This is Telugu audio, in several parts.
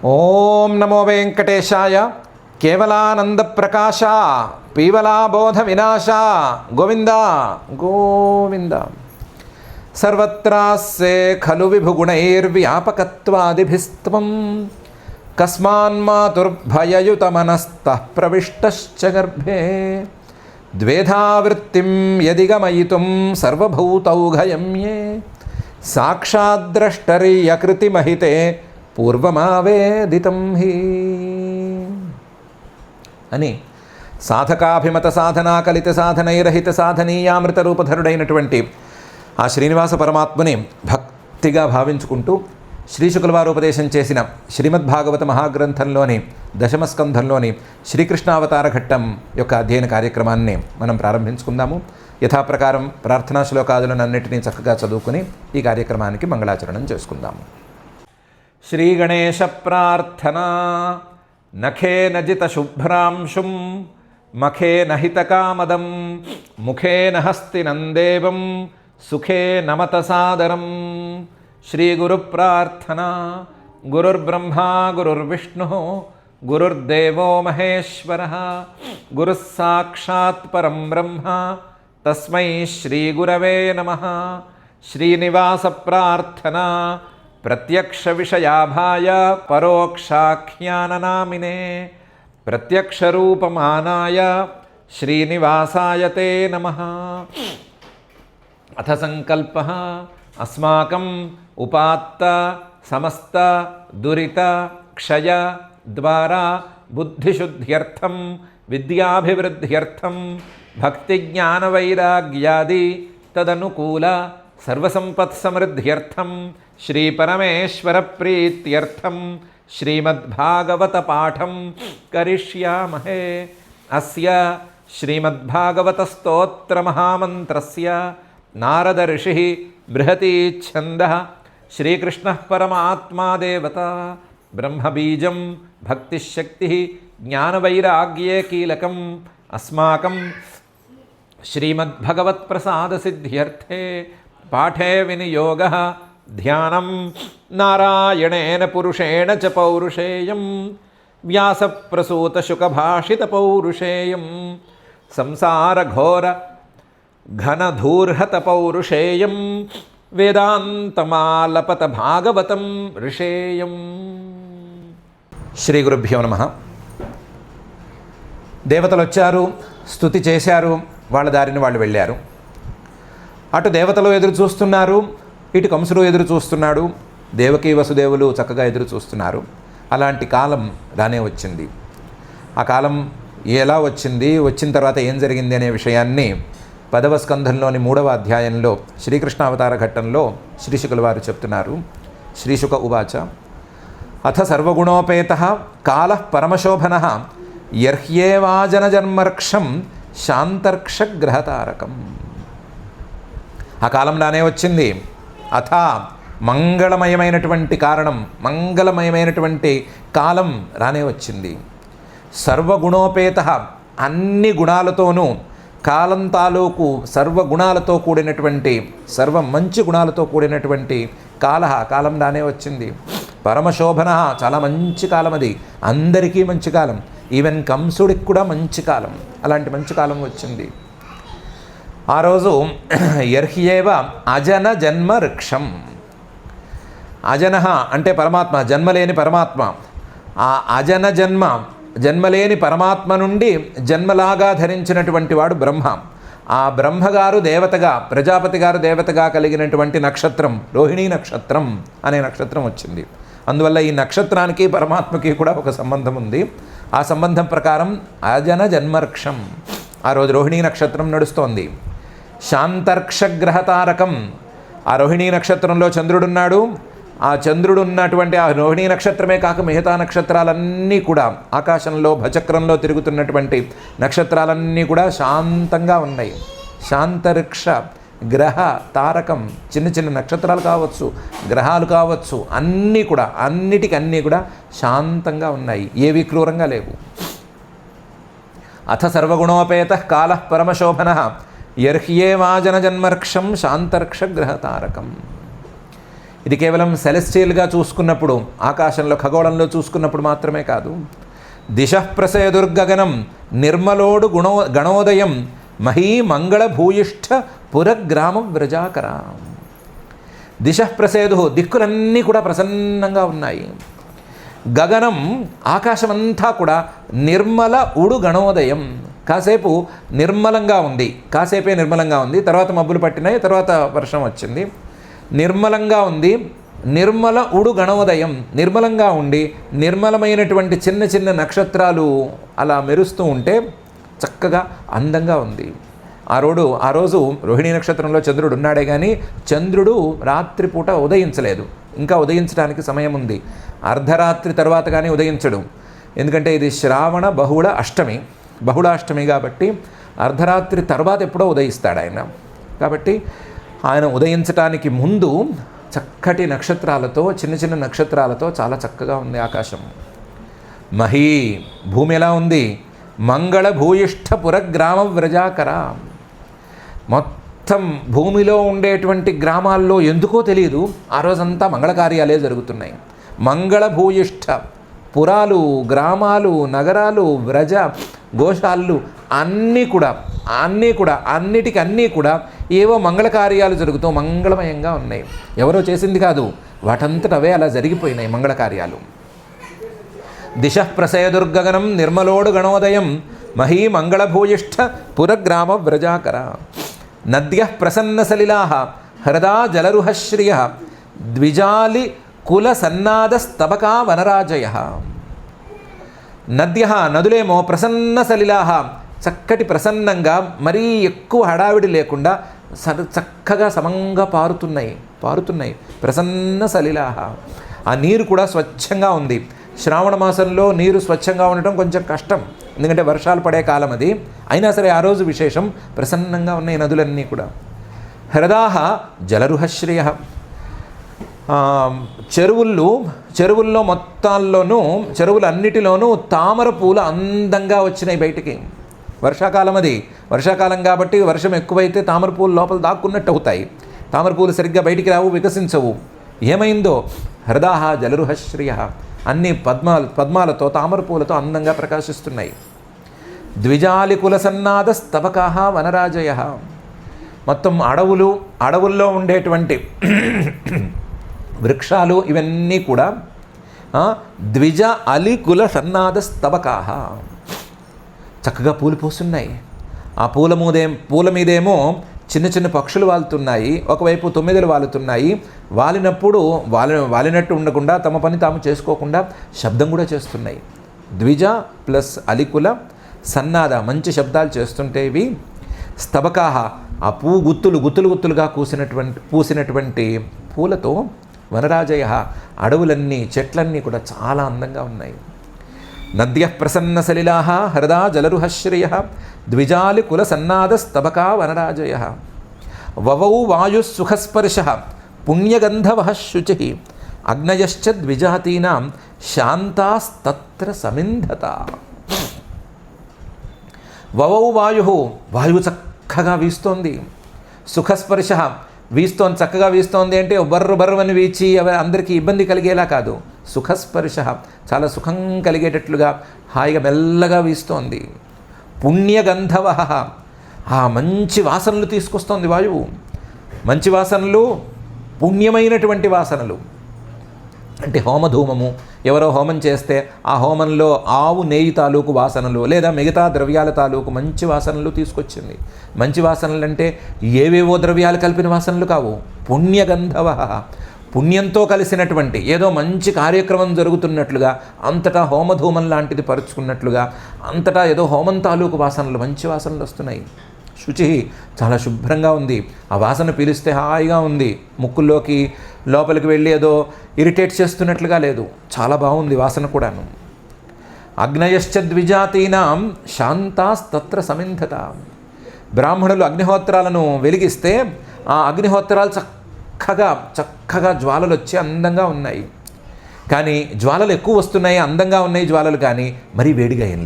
ఓం నమో వెంకటేశాయ. కేవలానంద ప్రకాశ పీవలాబోధ వినాశ గోవింద గోవింద. సర్వత్రాస్సే ఖలు విభుగుణైర్వ్యాపకత్వాదిభిస్త్వం కస్మాన్మాతుర్భయయుతమనస్తః ప్రవిష్టశ్చ గర్భే ద్వేధావృత్తిం యది గమయితుం సర్వభూతౌఘయం యే సాక్షాద్ద్రష్టర్యకృతిమహితే పూర్వమావేదితం హి అని సాధకాభిమత సాధనా కలిత సాధనైరహిత సాధనీయామృత రూపధరుడైనటువంటి ఆ శ్రీనివాస పరమాత్మని భక్తిగా భావించుకుంటూ శ్రీశుకుల వారు ఉపదేశం చేసిన శ్రీమద్భాగవత మహాగ్రంథంలోని దశమస్కంధంలోని శ్రీకృష్ణావతార ఘట్టం యొక్క అధ్యయన కార్యక్రమాన్ని మనం ప్రారంభించుకుందాము. యథాప్రకారం ప్రార్థనా శ్లోకాదులను అన్నిటినీ చక్కగా చదువుకుని ఈ కార్యక్రమానికి మంగళాచరణం చేసుకుందాము. శ్రీ గణేశ ప్రార్థనా. నఖేన జిత శుభ్రాంశుం మఖేన హితకామదం ముఖేన హస్తినందేవం సుఖే నమత సాదరం. శ్రీ గురు ప్రార్థనా. గురుర్బ్రహ్మా గురుర్విష్ణు గురుర్దేవో మహేశ్వరః గురుః సాక్షాత్ పరం బ్రహ్మ తస్మై శ్రీ గురవే నమః. శ్రీనివాస ప్రార్థనా. ప్రత్యక్ష విషయాభాయ పరోక్షాఖ్యాననామినే ప్రత్యక్షరూపమానాయ శ్రీనివాసాయ తే నమః. అథ సంకల్పః అస్మాకం ఉపాత్త సమస్త దురిత క్షయ ద్వారా బుద్ధిశుద్ధ్యర్థం విద్యాభివృద్ధ్యర్థం భక్తిజ్ఞానవైరాగ్యాది తదనుకూల సర్వసంపత్సమృద్ధ్యర్థం శ్రీపరమేశ్వర ప్రీత్యర్థం శ్రీమద్భాగవత పాఠం కరిష్యామహే. అస్య శ్రీమద్భాగవత స్తోత్ర మహామంత్రస్య నారద ఋషి బృహతి ఛందః శ్రీకృష్ణ పరమాత్మా దేవత బ్రహ్మబీజం భక్తిశక్తి జ్ఞానవైరాగ్యే కీలకం అస్మాకం శ్రీమద్భగవత్ప్రసాదసిద్ధ్యర్థే పాఠే వినియోగః ధ్యానం నారాయణేన పురుషేణ చ పౌరుషేయం వ్యాసప్రసూతశుకభాషిత పౌరుషేయం సంసారఘోర ఘనధూర్హత పౌరుషేయం వేదాంతమాలపత భాగవతం ఋషేయం. శ్రీ గురుభ్యో నమః. దేవతలు వచ్చారు, స్తుతి చేశారు, వాళ్ళ దారిని వాళ్ళు వెళ్ళారు. అటు దేవతలు ఎదురు చూస్తున్నారు, ఇటు కంసుడు ఎదురు చూస్తున్నాడు, దేవకీ వసుదేవులు చక్కగా ఎదురు చూస్తున్నారు. అలాంటి కాలం రానే వచ్చింది. ఆ కాలం ఎలా వచ్చింది, వచ్చిన తర్వాత ఏం జరిగింది అనే విషయాన్ని 10వ స్కంధంలోని 3వ అధ్యాయంలో శ్రీకృష్ణావతార ఘట్టంలో శ్రీశుకుల వారు చెప్తున్నారు. శ్రీశుక ఉవాచ అథ సర్వగుణోపేతః కాలః పరమశోభనః యర్హ్యేవాజనజన్మర్క్షం శాంతర్క్షగ్రహతారకం. ఆ కాలం రానే వచ్చింది. అథ మంగళమయమైనటువంటి కారణం, మంగళమయమైనటువంటి కాలం రానే వచ్చింది. సర్వగుణోపేతః అన్ని గుణాలతోనూ, కాలం తాలూకు సర్వగుణాలతో కూడినటువంటి, సర్వ మంచి గుణాలతో కూడినటువంటి కాలం రానే వచ్చింది. పరమశోభన చాలా మంచి కాలం, అది అందరికీ మంచి కాలం, ఈవెన్ కంసుడికి కూడా మంచి కాలం. అలాంటి మంచి కాలం వచ్చింది. ఆ రోజు యర్హ్యేవ అజన జన్మ వృక్షం. అజన అంటే పరమాత్మ, జన్మలేని పరమాత్మ. ఆ అజన జన్మలేని పరమాత్మ నుండి జన్మలాగా ధరించినటువంటి వాడు బ్రహ్మ. ఆ బ్రహ్మగారు దేవతగా, ప్రజాపతి గారు దేవతగా కలిగినటువంటి నక్షత్రం రోహిణీ నక్షత్రం అనే నక్షత్రం వచ్చింది. అందువల్ల ఈ నక్షత్రానికి పరమాత్మకి కూడా ఒక సంబంధం ఉంది. ఆ సంబంధం ప్రకారం అజన జన్మర్క్షం ఆ రోజు రోహిణీ నక్షత్రం నడుస్తోంది. శాంతర్క్షగ్రహతారకం. ఆ రోహిణీ నక్షత్రంలో చంద్రుడున్నాడు. ఆ చంద్రుడు ఉన్నటువంటి ఆ రోహిణీ నక్షత్రమే కాక మిగతా నక్షత్రాలన్నీ కూడా, ఆకాశంలో భచక్రంలో తిరుగుతున్నటువంటి నక్షత్రాలన్నీ కూడా శాంతంగా ఉన్నాయి. శాంతరిక్ష గ్రహ తారకం. చిన్న చిన్న నక్షత్రాలు కావచ్చు, గ్రహాలు కావచ్చు, అన్నీ కూడా, అన్నిటికన్నీ కూడా శాంతంగా ఉన్నాయి, ఏవి క్రూరంగా లేవు. అథ సర్వగుణోపేతః కాలః పరమశోభనః యర్హ్యేవాజనజన్మర్క్షం శాంతర్క్షగ్రహతారకం. ఇది కేవలం సెలెస్టియల్గా చూసుకున్నప్పుడు, ఆకాశంలో ఖగోళంలో చూసుకున్నప్పుడు మాత్రమే కాదు. దిశః ప్రసయదుర్గగనం నిర్మలోడు గణోదయం మహీ మంగళ భూయిష్ఠ పురగ్రామ వ్రజాకర. దిశః ప్రసేదు, దిక్కులన్నీ కూడా ప్రసన్నంగా ఉన్నాయి. గగనం, ఆకాశమంతా కూడా నిర్మల ఉడు గణోదయం, కాసేపు నిర్మలంగా ఉంది, కాసేపే నిర్మలంగా ఉంది, తర్వాత మబ్బులు పట్టినాయి, తర్వాత వర్షం వచ్చింది. నిర్మలంగా ఉంది, నిర్మల ఉడు గణోదయం, నిర్మలంగా ఉండి నిర్మలమైనటువంటి చిన్న చిన్న నక్షత్రాలు అలా మెరుస్తూ ఉంటే చక్కగా అందంగా ఉంది. ఆ రోజు రోహిణీ నక్షత్రంలో చంద్రుడు ఉన్నాడే కానీ చంద్రుడు రాత్రిపూట ఉదయించలేదు, ఇంకా ఉదయించడానికి సమయం ఉంది. అర్ధరాత్రి తర్వాత కానీ ఉదయించడు, ఎందుకంటే ఇది శ్రావణ బహుళాష్టమి కాబట్టి అర్ధరాత్రి తర్వాత ఎప్పుడో ఉదయిస్తాడు ఆయన. కాబట్టి ఆయన ఉదయించడానికి ముందు చక్కటి నక్షత్రాలతో, చిన్న చిన్న నక్షత్రాలతో చాలా చక్కగా ఉంది ఆకాశం. మహీ, భూమి ఎలా ఉంది? మంగళ భూయిష్ఠ పురగ్రామ వ్రజాకర. మొత్తం భూమిలో ఉండేటువంటి గ్రామాల్లో ఎందుకో తెలియదు ఆ రోజంతా మంగళకార్యాలే జరుగుతున్నాయి. మంగళ భూయిష్ఠ పురాలు, గ్రామాలు, నగరాలు, వ్రజ గోశాలు అన్నీ కూడా అన్నీ కూడా ఏవో మంగళకార్యాలు జరుగుతూ మంగళమయంగా ఉన్నాయి. ఎవరో చేసింది కాదు, వాటంతట అవే అలా జరిగిపోయినాయి మంగళకార్యాలు. దిశః ప్రసయదుర్గగనం నిర్మలోడు గణోదయం మహీ మంగళభూయిష్ఠ పురగ్రామ వ్రజాకర. నద్యః ప్రసన్నసలిలాః హ్రదా జలరుహశ్రియః ద్విజాలి కుల సన్నాదస్తబకా వనరాజయః. నద్యః, నదులేమో ప్రసన్న సలిలాః, చక్కటి ప్రసన్నంగా, మరీ ఎక్కువ హడావిడి లేకుండా చక్కగా సమంగా పారుతున్నాయి ప్రసన్న సలిలాః. ఆ నీరు కూడా స్వచ్ఛంగా ఉంది. శ్రావణ మాసంలో నీరు స్వచ్ఛంగా ఉండటం కొంచెం కష్టం, ఎందుకంటే వర్షాలు పడే కాలం అది. అయినా సరే ఆ రోజు విశేషం, ప్రసన్నంగా ఉన్నాయి నదులన్నీ కూడా. హ్రదాః జలరుహశ్రియః, చెరువుల్లో మొత్తాల్లోనూ, చెరువులన్నిటిలోనూ తామర పూలు అందంగా వచ్చినాయి బయటికి. వర్షాకాలం అది, వర్షాకాలం కాబట్టి వర్షం ఎక్కువైతే తామర పూలు లోపల దాక్కున్నట్టు అవుతాయి. తామర పూలు సరిగ్గా బయటికి రావు, వికసించవు. ఏమైందో? హ్రదాః జలరుహశ్రియః, అన్ని పద్మాలతో, తామర పూలతో అందంగా ప్రకాశిస్తున్నాయి. ద్విజాలి కుల సన్నాద స్తబకాః వనరాజయః, మొత్తం అడవుల్లో ఉండేటువంటి వృక్షాలు ఇవన్నీ కూడా ద్విజ అలి కుల సన్నాద స్తబకాః, చక్కగా పూలు పూస్తున్నాయి. ఆ పూల మీదేమో చిన్న చిన్న పక్షులు వాలుతున్నాయి, ఒకవైపు తొమ్మిదలు వాలుతున్నాయి. వాలినట్టు ఉండకుండా, తమ పని తాము చేసుకోకుండా శబ్దం కూడా చేస్తున్నాయి. ద్విజ ప్లస్ అలికుల సన్నాద, మంచి శబ్దాలు చేస్తుంటే ఇవి. స్తబకాహ, ఆ గుత్తులుగా పూసినటువంటి పూలతో వనరాజయ, అడవులన్నీ, చెట్లన్నీ కూడా చాలా అందంగా ఉన్నాయి. నద్యః ప్రసన్న సలిలాః హ్రదా జలరుహశ్రియః ద్విజాలి కుల సన్నాద స్తబకా వనరాజయః. వవౌ వాయు సుఖస్పర్శః పుణ్యగంధవః శుచిః అగ్నయశ్చ ద్విజాతీనాం శాంతాస్తత్ర సమింధత. వవౌ వాయువు చక్కగా వీస్తోంది. సుఖస్పర్శ వీస్తోంది, చక్కగా వీస్తోంది అంటే బర్రని వీచి అవి అందరికీ ఇబ్బంది కలిగేలా కాదు. సుఖస్పర్శ, చాలా సుఖం కలిగేటట్లుగా హాయిగా మెల్లగా వీస్తోంది. పుణ్యగంధవ, ఆ మంచి వాసనలు తీసుకొస్తోంది వాయువు. మంచి వాసనలు, పుణ్యమైనటువంటి వాసనలు అంటే హోమధూమము. ఎవరో హోమం చేస్తే ఆ హోమంలో ఆవు నెయ్యి తాలూకు వాసనలు లేదా మిగతా ద్రవ్యాల తాలూకు మంచి వాసనలు తీసుకొచ్చింది. మంచి వాసనలు అంటే ఏవేవో ద్రవ్యాలు కలిపిన వాసనలు కావు. పుణ్యగంధవ, పుణ్యంతో కలిసినటువంటి ఏదో మంచి కార్యక్రమం జరుగుతున్నట్లుగా, అంతటా హోమధూమం లాంటిది పరుచుకున్నట్లుగా, అంతటా ఏదో హోమం తాలూకు వాసనలు, మంచి వాసనలు వస్తున్నాయి. శుచి, చాలా శుభ్రంగా ఉంది. ఆ వాసన పీలిస్తే హాయిగా ఉంది. ముక్కుల్లోకి లోపలికి వెళ్ళి ఏదో ఇరిటేట్ చేస్తున్నట్లుగా లేదు, చాలా బాగుంది వాసన కూడాను. అగ్నయశ్చ ద్విజాతీనాం శాంతాస్తత్ర సమింధత. బ్రాహ్మణులు అగ్నిహోత్రాలను వెలిగిస్తే ఆ అగ్నిహోత్రాలు చక్కగా జ్వాలలు వచ్చి అందంగా ఉన్నాయి. కానీ జ్వాలలు ఎక్కువ వస్తున్నాయి, అందంగా ఉన్నాయి జ్వాలలు, కానీ మరీ వేడిగా ఏం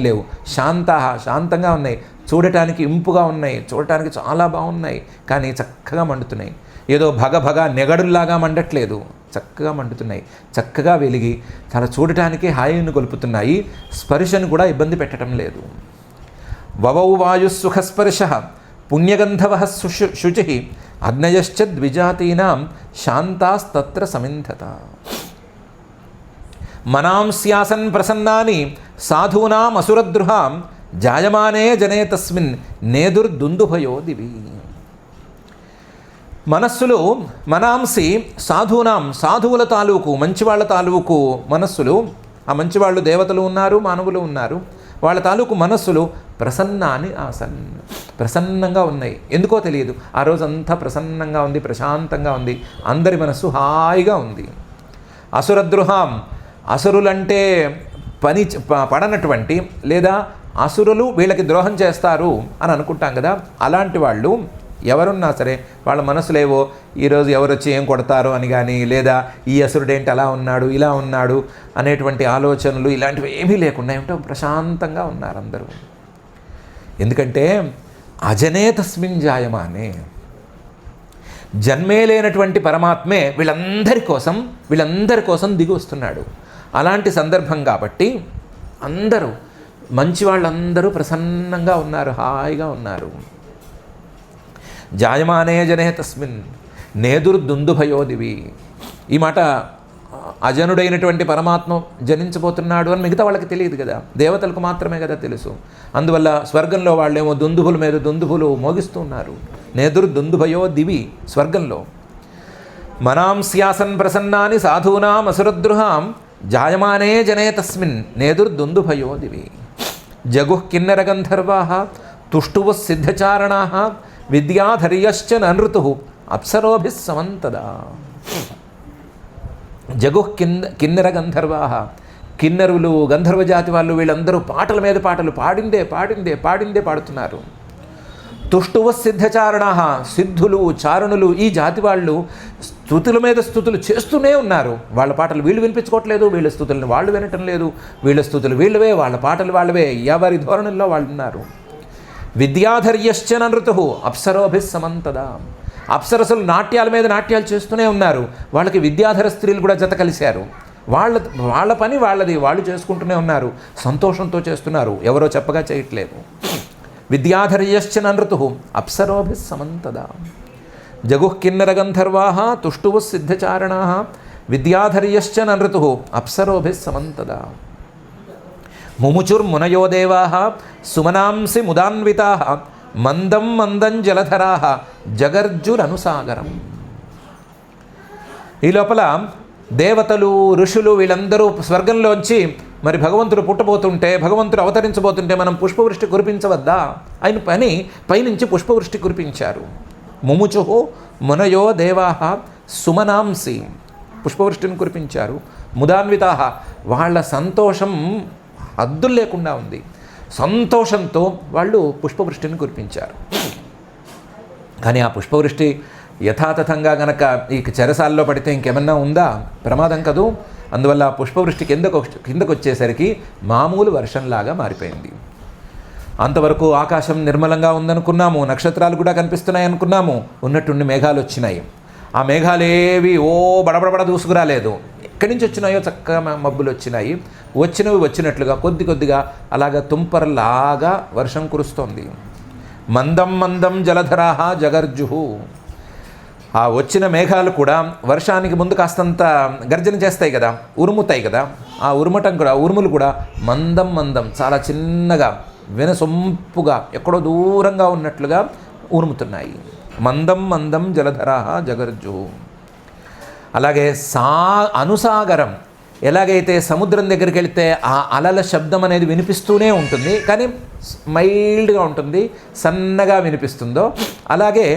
లేవు. శాంతంగా ఉన్నాయి, చూడటానికి ఇంపుగా ఉన్నాయి, చూడటానికి చాలా బాగున్నాయి, కానీ చక్కగా మండుతున్నాయి. ఏదో భగభగ నెగడుల్లాగా మండట్లేదు, చక్కగా మండుతున్నాయి, చక్కగా వెలిగి చాలా చూడటానికి హాయిని గొలుపుతున్నాయి. స్పర్శను కూడా ఇబ్బంది పెట్టడం లేదు. వవౌ వాయుస్సుఖస్పర్శ పుణ్యగంధవ శుచి అగ్నయశ్చ ద్విజాతీనాం శాంతాస్తత్ర సమింధత. మనాంస్యాసన్ ప్రసన్నాని సాధూనాం అసురద్రుహాం జాయమానే జనే తస్మిన్ నేదుర్దుందుభయో దివి. మనస్సులు మనాంసి సాధూనాం, సాధువుల తాలూకు మంచివాళ్ల తాలూకు మనస్సులు, ఆ మంచివాళ్ళు దేవతలు ఉన్నారు, మానవులు ఉన్నారు, వాళ్ళ తాలూకు మనస్సులు ప్రసన్నాని ఆసన్, ప్రసన్నంగా ఉన్నాయి. ఎందుకో తెలియదు, ఆ రోజంతా ప్రసన్నంగా ఉంది, ప్రశాంతంగా ఉంది, అందరి మనస్సు హాయిగా ఉంది. అసురద్రుహాం, అసురులంటే పడనటువంటి లేదా అసురులు వీళ్ళకి ద్రోహం చేస్తారు అని అనుకుంటాం కదా, అలాంటి వాళ్ళు ఎవరున్నా సరే వాళ్ళ మనసులేవో ఈరోజు ఎవరు వచ్చి ఏం కొడతారో అని కానీ, లేదా ఈ అసురుడేంటి అలా ఉన్నాడు ఇలా ఉన్నాడు అనేటువంటి ఆలోచనలు ఇలాంటివి ఏమీ లేకుండా ఏమిటో ప్రశాంతంగా ఉన్నారు అందరూ. ఎందుకంటే అజనే తస్మిన్ జాయమానే, జన్మే లేనటువంటి పరమాత్మే వీళ్ళందరి కోసం దిగి వస్తున్నాడు. అలాంటి సందర్భం కాబట్టి అందరూ మంచి వాళ్ళందరూ ప్రసన్నంగా ఉన్నారు, హాయిగా ఉన్నారు. జాయమానే జనే తస్మిన్ నేదుర్దుందుభయో దివి. ఈ మాట అజనుడైనటువంటి పరమాత్మ జనించబోతున్నాడు అని మిగతా వాళ్ళకి తెలియదు కదా, దేవతలకు మాత్రమే కదా తెలుసు. అందువల్ల స్వర్గంలో వాళ్ళేమో దుందుభుల మీద దుందుభులు మోగిస్తూ ఉన్నారు. నేదుర్దుందుభయో దివి స్వర్గంలో. మనాంస్యాసన్ ప్రసన్నాని సాధూనాం అసురద్రుహాం జాయమానే జనే తస్మిన్ నేదుర్దుందుభయో దివి. జగుః కిన్నర గంధర్వాః తుష్టువః సిద్ధచారణాః విద్యాధర్యశ్చ ననృతుః అప్సరోభిః సమంతదా. జగుః కిన్నర గంధర్వాః, కిన్నరులు గంధర్వ జాతి వాళ్ళు వీళ్ళందరూ పాటల మీద పాటలు పాడిందే పాడుతున్నారు. తుష్టువ సిద్ధచారణాః, సిద్ధులు చారణులు ఈ జాతి వాళ్ళు స్తుతుల మీద స్తుతులు చేస్తూనే ఉన్నారు. వాళ్ళ పాటలు వీళ్ళు వినిపించుకోవట్లేదు, వీళ్ళ స్తుతులను వాళ్ళు వినటం లేదు, వీళ్ళ స్తుతులు వీళ్ళవే, వాళ్ళ పాటలు వాళ్ళవే, ఎవరి ధోరణుల్లో వాళ్ళు ఉన్నారు. విద్యాధర్యశ్చ నృతుః అప్సరోభిః సమంతదా. అప్సరసులు నాట్యాల మీద నాట్యాలు చేస్తూనే ఉన్నారు, వాళ్ళకి విద్యాధర స్త్రీలు కూడా జత కలిశారు. వాళ్ళ పని వాళ్ళది, వాళ్ళు చేసుకుంటూనే ఉన్నారు, సంతోషంతో చేస్తున్నారు, ఎవరో చెప్పగా చేయట్లేదు. విద్యాధర్యశ్చ నృతుః అప్సరోభిః సమంతదా. జగుః కిన్నర గంధర్వాః తుష్టువః సిద్ధచారణాః విద్యాధర్యశ్చ నృతుః అప్సరోభిః సమంతదా. ముముచుర్మునయో దేవాః సుమనాంసి ముదాన్వితాః మందం మందం జలధరాః జగర్జురనుసాగరం. ఈ లోపల దేవతలు ఋషులు వీళ్ళందరూ స్వర్గంలోంచి మరి భగవంతుడు పుట్టబోతుంటే, భగవంతుడు అవతరించబోతుంటే మనం పుష్పవృష్టి కురిపించవద్దా ఆయన పని పైనుంచి పుష్పవృష్టి కురిపించారు. ముముచుః మునయో దేవాః సుమనాంసి పుష్పవృష్టిని కురిపించారు. ముదాన్వితాః వాళ్ళ సంతోషం హద్దులు లేకుండా ఉంది, సంతోషంతో వాళ్ళు పుష్పవృష్టిని కురిపించారు. కానీ ఆ పుష్పవృష్టి యథాతథంగా గనక ఈ చెరసాల్లో పడితే ఇంకేమన్నా ఉందా, ప్రమాదం కదూ. అందువల్ల పుష్పవృష్టి కిందకు వచ్చేసరికి మామూలు వర్షంలాగా మారిపోయింది. అంతవరకు ఆకాశం నిర్మలంగా ఉందనుకున్నాము, నక్షత్రాలు కూడా కనిపిస్తున్నాయి అనుకున్నాము, ఉన్నట్టుండి మేఘాలు వచ్చినాయి. ఆ మేఘాలేవి బడబడబడ దూసుకురాలేదు, ఎక్కడి నుంచి వచ్చినాయో చక్కగా మబ్బులు వచ్చినాయి. వచ్చినవి వచ్చినట్లుగా కొద్దిగా అలాగా తుంపరలాగా వర్షం కురుస్తోంది. మందం మందం జలధరాః జగర్జుః. ఆ వచ్చిన మేఘాలు కూడా వర్షానికి ముందు కాస్తంత గర్జన చేస్తాయి కదా, ఉరుముతాయి కదా, ఆ ఉరుములు కూడా మందం మందం చాలా చిన్నగా వినసొంపుగా ఎక్కడో దూరంగా ఉన్నట్లుగా ఉరుముతున్నాయి. మందం మందం జలధరాః జగర్జుః. అలాగే అనుసాగరం, ఎలాగైతే సముద్రం దగ్గరికి వెళితే ఆ అలల శబ్దం అనేది వినిపిస్తూనే ఉంటుంది, కానీ మైల్డ్గా ఉంటుంది, సన్నగా వినిపిస్తుందో, అలాగే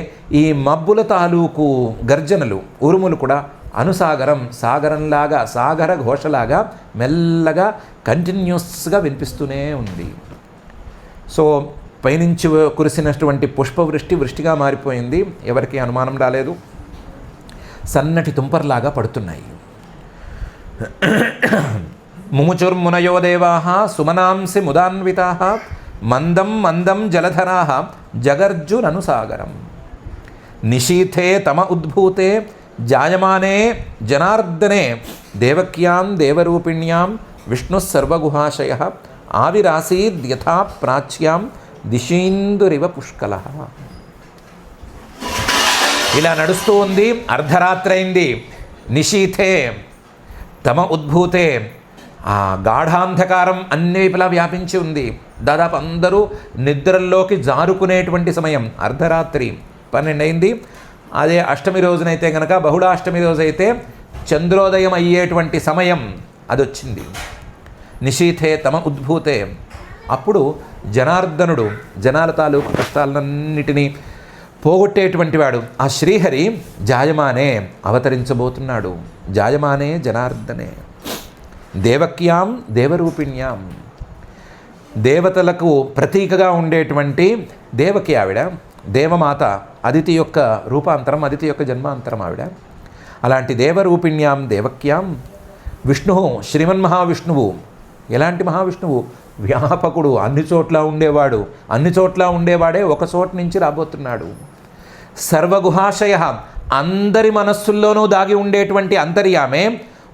ఈ మబ్బుల తాలూకు గర్జనలు ఉరుములు కూడా అనుసాగరం, సాగరంలాగా, సాగర ఘోషలాగా మెల్లగా కంటిన్యూస్గా వినిపిస్తూనే ఉంది. సో పైనుంచి కురిసినటువంటి పుష్పవృష్టి వృష్టిగా మారిపోయింది, ఎవరికి అనుమానం రాలేదు, సన్నటి తుంపర్లాగా పడుతున్నాయి. ముముచుర్మునయో దేవాః సుమనాంసి ముదాన్వితాః మందం మందం జలధరాః జగర్జురనుసాగరం. నిశీథే తమ ఉద్భూతే జాయమానే జనార్దనే దేవక్యాం దేవరూపిణ్యాం విష్ణుః సర్వగుహాశయ ఆవిరాసీద్ యథా ప్రాచ్యాం దిశీందురివ పుష్కలః. ఇలా నడుస్తూ ఉంది. అర్ధరాత్రి అయింది. నిశీథే తమ ఉద్భూతే, ఆ గాఢాంధకారం అన్ని వైపులా వ్యాపించి ఉంది. దాదాపు అందరూ నిద్రల్లోకి జారుకునేటువంటి సమయం. అర్ధరాత్రి 12 అయింది. అదే అష్టమి రోజునైతే కనుక, బహుళాష్టమి రోజు అయితే చంద్రోదయం అయ్యేటువంటి సమయం అది వచ్చింది. నిశీథే తమ ఉద్భూతే. అప్పుడు జనార్దనుడు జనాల తాలూకు కష్టాలన్నిటినీ పోగొట్టేటువంటి వాడు ఆ శ్రీహరి జాయమానే అవతరించబోతున్నాడు. జాయమానే జనార్దనే దేవక్యాం దేవరూపిణ్యాం, దేవతలకు ప్రతీకగా ఉండేటువంటి దేవకి ఆవిడ, దేవమాత, అదితి యొక్క రూపాంతరం, అదితి యొక్క జన్మాంతరం ఆవిడ. అలాంటి దేవరూపిణ్యాం దేవక్యాం విష్ణువు, శ్రీమన్మహావిష్ణువు. ఎలాంటి మహావిష్ణువు? వ్యాపకుడు, అన్ని చోట్ల ఉండేవాడు. అన్ని చోట్ల ఉండేవాడే ఒక చోట నుంచి రాబోతున్నాడు. సర్వగుహాశయ, అందరి మనస్సుల్లోనూ దాగి ఉండేటువంటి అంతర్యామే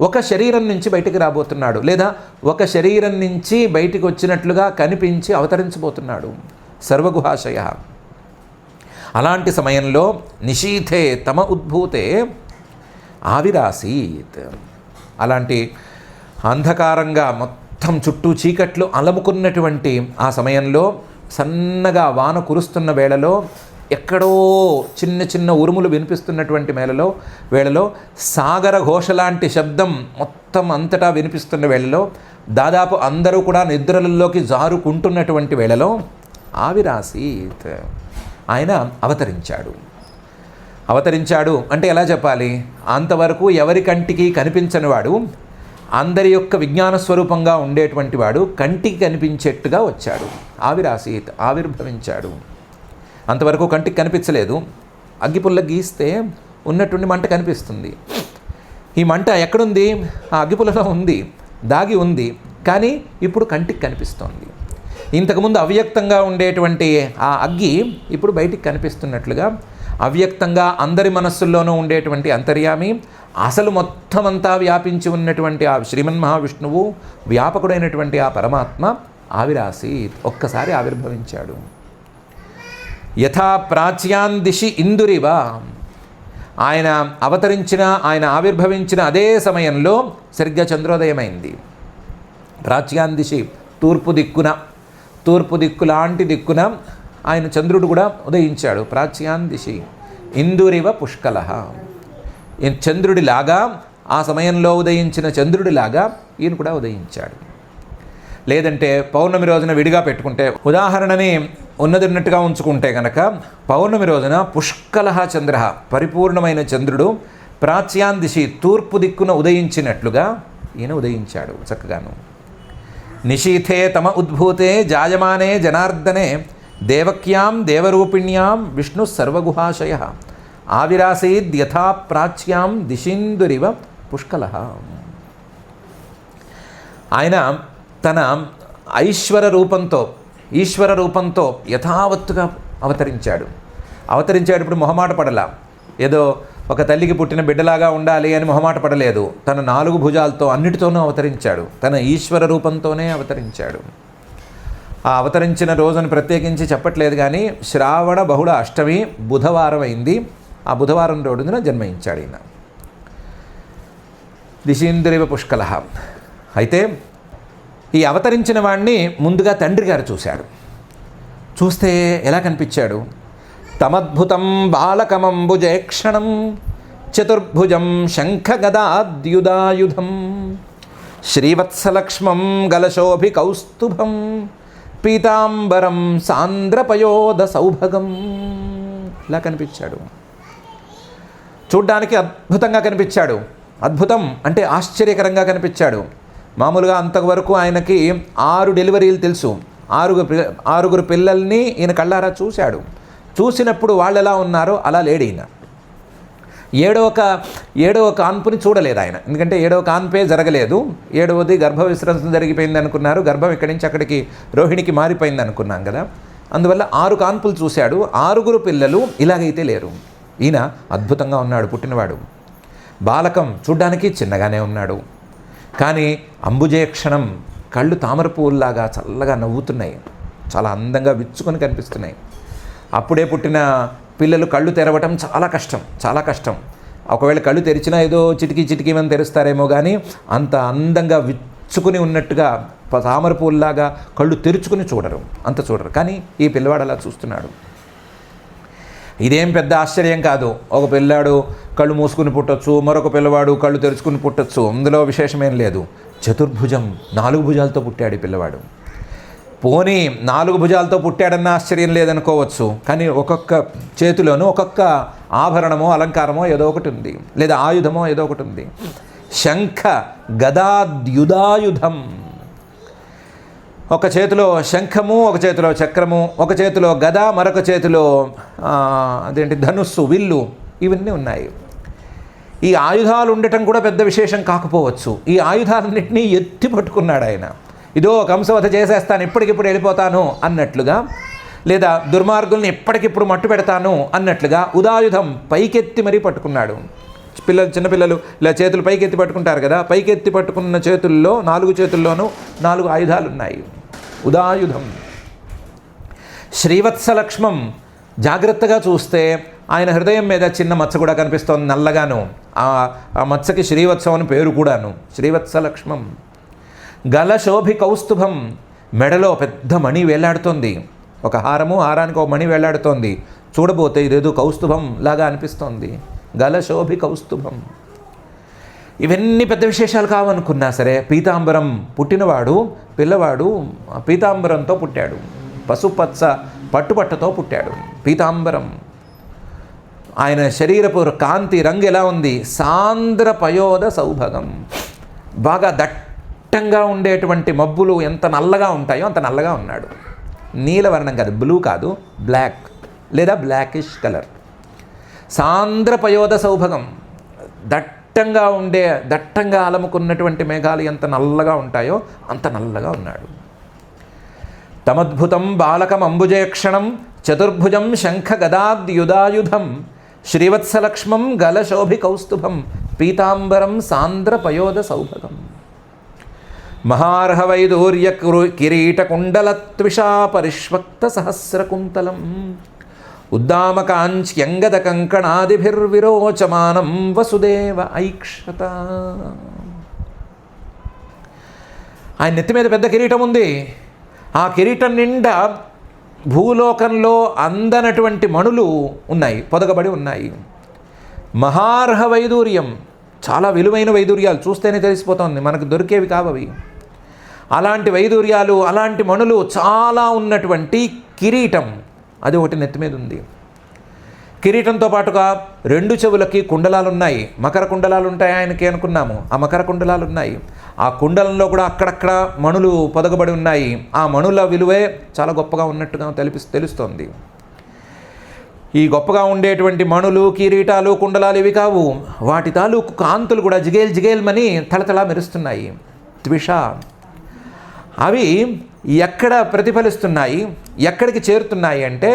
ఒక శరీరం నుంచి బయటికి రాబోతున్నాడు, లేదా ఒక శరీరం నుంచి బయటికి వచ్చినట్లుగా కనిపించి అవతరించబోతున్నాడు. సర్వగుహాశయ. అలాంటి సమయంలో నిశీథే తమ ఉద్భూతే ఆవిరాసీత్, అలాంటి అంధకారంగా మొత్తం చుట్టూ చీకట్లు అలముకున్నటువంటి ఆ సమయంలో, సన్నగా వాన కురుస్తున్న వేళలో, ఎక్కడో చిన్న చిన్న ఉరుములు వినిపిస్తున్నటువంటి వేళలో సాగర ఘోష లాంటి శబ్దం మొత్తం అంతటా వినిపిస్తున్న వేళలో, దాదాపు అందరూ కూడా నిద్రలలోకి జారుకుంటున్నటువంటి వేళలో ఆవిరాసీత్, ఆయన అవతరించాడు. అవతరించాడు అంటే ఎలా చెప్పాలి? అంతవరకు ఎవరి కంటికి కనిపించని వాడు, అందరి యొక్క విజ్ఞాన స్వరూపంగా ఉండేటువంటి వాడు కంటికి కనిపించేట్టుగా వచ్చాడు. ఆవిరాసీత్, ఆవిర్భవించాడు. అంతవరకు కంటికి కనిపించలేదు. అగ్గిపుల్ల గీస్తే ఉన్నటువంటి మంట కనిపిస్తుంది. ఈ మంట ఎక్కడుంది? ఆ అగ్గిపుల్లలో ఉంది, దాగి ఉంది. కానీ ఇప్పుడు కంటికి కనిపిస్తోంది. ఇంతకుముందు అవ్యక్తంగా ఉండేటువంటి ఆ అగ్గి ఇప్పుడు బయటికి కనిపిస్తున్నట్లుగా, అవ్యక్తంగా అందరి మనస్సుల్లోనూ ఉండేటువంటి అంతర్యామి, అసలు మొత్తం అంతా వ్యాపించి ఉన్నటువంటి ఆ శ్రీమన్మహావిష్ణువు, వ్యాపకుడైనటువంటి ఆ పరమాత్మ ఆవిరాసీత్, ఒక్కసారి ఆవిర్భవించాడు. యథా ప్రాచ్యాన్ దిశి ఇందురివ, ఆయన అవతరించిన, ఆయన ఆవిర్భవించిన అదే సమయంలో సరిగ్గా చంద్రోదయమైంది. ప్రాచ్యాన్ దిశి, తూర్పు దిక్కున, తూర్పు దిక్కు లాంటి దిక్కున ఆయన చంద్రుడు కూడా ఉదయించాడు. ప్రాచ్యాన్ దిశి ఇందురివ పుష్కలః, చంద్రుడిలాగా, ఆ సమయంలో ఉదయించిన చంద్రుడిలాగా ఈయన కూడా ఉదయించాడు. లేదంటే పౌర్ణమి రోజున విడిగా పెట్టుకుంటే, ఉదాహరణని ఉన్నదిన్నట్టుగా ఉంచుకుంటే కనుక, పౌర్ణమి రోజున పుష్కలః చంద్ర, పరిపూర్ణమైన చంద్రుడు ప్రాచ్యాన్ దిశి, తూర్పు దిక్కున ఉదయించినట్లుగా ఈయన ఉదయించాడు చక్కగాను. నిశీథే తమ ఉద్భూతే జాయమానే జనార్దనే దేవక్యాం దేవరూపిణ్యాం విష్ణు సర్వగుహాశయ ఆవిరాసీద్ యథా ప్రాచ్యాం దిశీందురివ పుష్కలః. ఆయన తన ఈశ్వర రూపంతో యథావత్తుగా అవతరించాడు. అవతరించేటప్పుడు మొహమాట పడలా, ఏదో ఒక తల్లికి పుట్టిన బిడ్డలాగా ఉండాలి అని మొహమాట పడలేదు. తన 4 భుజాలతో అన్నిటితోనూ అవతరించాడు. తన ఈశ్వర రూపంతోనే అవతరించాడు. ఆ అవతరించిన రోజును ప్రత్యేకించి చెప్పట్లేదు, కానీ శ్రావణ బహుళ అష్టమి బుధవారం అయింది. ఆ బుధవారం రోజున జన్మించాడు ఈయన. దిశీంద్రివ పుష్కలః. అయితే ఈ అవతరించిన వాడిని ముందుగా తండ్రి గారు చూశాడు. చూస్తే ఎలా కనిపించాడు? తమద్భుతం బాలకమంబుజేక్షణం చతుర్భుజం శంఖగదాద్యుదాయుధం శ్రీవత్సలక్ష్మం గలశోభి కౌస్తుభం పీతాంబరం సాంద్రపయోద సౌభగం. ఇలా కనిపించాడు. చూడ్డానికి అద్భుతంగా కనిపించాడు. అద్భుతం అంటే ఆశ్చర్యకరంగా కనిపించాడు. మామూలుగా అంతవరకు ఆయనకి 6 డెలివరీలు తెలుసు. 6 పిల్లల్ని ఈయన కళ్ళారా చూశాడు. చూసినప్పుడు వాళ్ళు ఎలా ఉన్నారో అలా లేడు ఈయన. ఏడవ కాన్పుని చూడలేదు ఆయన, ఎందుకంటే 7వ కాన్పే జరగలేదు. 7వది గర్భ విసర్జన జరిగిపోయింది అనుకున్నారు. గర్భం ఇక్కడి నుంచి అక్కడికి రోహిణికి మారిపోయింది అనుకున్నాం కదా. అందువల్ల 6 కాన్పులు చూశాడు. 6 పిల్లలు ఇలాగైతే లేరు. ఈయన అద్భుతంగా ఉన్నాడు పుట్టినవాడు. బాలకం చూడ్డానికి చిన్నగానే ఉన్నాడు, కానీ అంబుజేక్షణం కళ్ళు తామర పువ్వుల్లాగా చల్లగా నవ్వుతున్నాయి, చాలా అందంగా విచ్చుకొని కనిపిస్తున్నాయి. అప్పుడే పుట్టిన పిల్లలు కళ్ళు తెరవటం చాలా కష్టం, చాలా కష్టం. ఒకవేళ కళ్ళు తెరిచినా ఏదో చిటికీమని తెరుస్తారేమో, కానీ అంత అందంగా విచ్చుకుని ఉన్నట్టుగా తామర పువ్వుల్లాగా కళ్ళు తెరుచుకుని చూడరు, అంత చూడరు. కానీ ఈ పిల్లవాడు అలా చూస్తున్నాడు. ఇదేం పెద్ద ఆశ్చర్యం కాదు. ఒక పిల్లాడు కళ్ళు మూసుకుని పుట్టొచ్చు, మరొక పిల్లవాడు కళ్ళు తెరుచుకుని పుట్టొచ్చు, అందులో విశేషమేం లేదు. చతుర్భుజం, 4 భుజాలతో పుట్టాడు ఈ పిల్లవాడు. పోనీ 4 భుజాలతో పుట్టాడన్న ఆశ్చర్యం లేదనుకోవచ్చు, కానీ ఒక్కొక్క చేతిలోనూ ఒక్కొక్క ఆభరణమో అలంకారమో ఏదో ఒకటి ఉంది, లేదా ఆయుధమో ఏదో ఒకటి ఉంది. శంఖ గదాద్యుధాయుధం, ఒక చేతిలో శంఖము, ఒక చేతిలో చక్రము, ఒక చేతిలో గద, మరొక చేతిలో ధనుస్సు, విల్లు, ఇవన్నీ ఉన్నాయి. ఈ ఆయుధాలు ఉండటం కూడా పెద్ద విశేషం కాకపోవచ్చు. ఈ ఆయుధాలన్నింటినీ ఎత్తి పట్టుకున్నాడు ఆయన. ఇదో కంసవధ చేసేస్తాను, ఇప్పటికిప్పుడు వెళ్ళిపోతాను అన్నట్లుగా, లేదా దుర్మార్గుల్ని ఎప్పటికిప్పుడు మట్టు పెడతాను అన్నట్లుగా ఉదాయుధం పైకెత్తి మరీ పట్టుకున్నాడు. చిన్నపిల్లలు ఇలా చేతులు పైకెత్తి పట్టుకుంటారు కదా, పైకెత్తి పట్టుకున్న చేతుల్లో 4 చేతుల్లోనూ 4 ఆయుధాలు ఉన్నాయి. ఉదాయుధం. శ్రీవత్సలక్ష్మం, జాగ్రత్తగా చూస్తే ఆయన హృదయం మీద చిన్న మచ్చ కూడా కనిపిస్తోంది, నల్లగాను. ఆ మచ్చకి శ్రీవత్సం అని పేరు కూడాను, శ్రీవత్సలక్ష్మం. గలశోభి కౌస్తుభం, మెడలో పెద్ద మణి వేలాడుతోంది, ఒక హారానికి ఒక మణి వేలాడుతోంది. చూడబోతే ఇదేదో కౌస్తుభం లాగా అనిపిస్తోంది. గలశోభి కౌస్తుభం. ఇవన్నీ పెద్ద విశేషాలు కావనుకున్నా సరే, పీతాంబరం, పిల్లవాడు పీతాంబరంతో పుట్టాడు, పసుపచ్చ పట్టుపట్టతో పుట్టాడు. పీతాంబరం. ఆయన శరీరపు కాంతి రంగు ఎలా ఉంది? సాంద్ర పయోద సౌభగం. బాగా దట్టంగా ఉండేటువంటి మబ్బులు ఎంత నల్లగా ఉంటాయో అంత నల్లగా ఉన్నాడు. నీలవర్ణం కాదు, బ్లూ కాదు, బ్లాక్ లేదా బ్లాకిష్ కలర్. సాంద్ర పయోద సౌభగం. దట్టంగా అలముకున్నటువంటి మేఘాలు ఎంత నల్లగా ఉంటాయో అంత నల్లగా ఉన్నాడు. తమద్భుతం బాలకం అంబుజేక్షణం చతుర్భుజం శంఖ గదాద్యుధాయుధం శ్రీవత్సలక్ష్మం గలశోభి కౌస్తుభం పీతాంబరం సాంద్ర పయోద సౌభగం. మహార్హవైదూర్య కిరీటకుండలత్విషా పరిష్వక్త సహస్రకుంతలం ఉద్దామకాంచ్యంగద కంకణాదిభిర్విరోచమానం వసుదేవ ఐక్షత. ఆయన నెత్తి మీద పెద్ద కిరీటం ఉంది. ఆ కిరీటం నిండా భూలోకంలో అందనటువంటి మణులు ఉన్నాయి, పొదగబడి ఉన్నాయి. మహార్హ వైదూర్యం, చాలా విలువైన వైదూర్యాలు, చూస్తేనే తెలిసిపోతుంది, మనకు దొరికేవి కావవి. అలాంటి వైదూర్యాలు, అలాంటి మణులు చాలా ఉన్నటువంటి కిరీటం, అది ఒకటి నెత్తి మీద ఉంది. కిరీటంతో పాటుగా 2 చెవులకి కుండలాలు ఉన్నాయి, మకర కుండలాలు ఉంటాయి ఆయనకి అనుకున్నాము, ఆ మకర కుండలాలు ఉన్నాయి. ఆ కుండలంలో కూడా అక్కడక్కడ మణులు పొదగబడి ఉన్నాయి. ఆ మణుల విలువే చాలా గొప్పగా ఉన్నట్టుగా తెలుస్తోంది. ఈ గొప్పగా ఉండేటువంటి మణులు, కిరీటాలు, కుండలాలు ఇవి కావు, వాటి తాలూకు కాంతులు కూడా జిగేల్మని తళతళ మెరుస్తున్నాయి. త్విష. అవి ఎక్కడ ప్రతిఫలిస్తున్నాయి, ఎక్కడికి చేరుతున్నాయి అంటే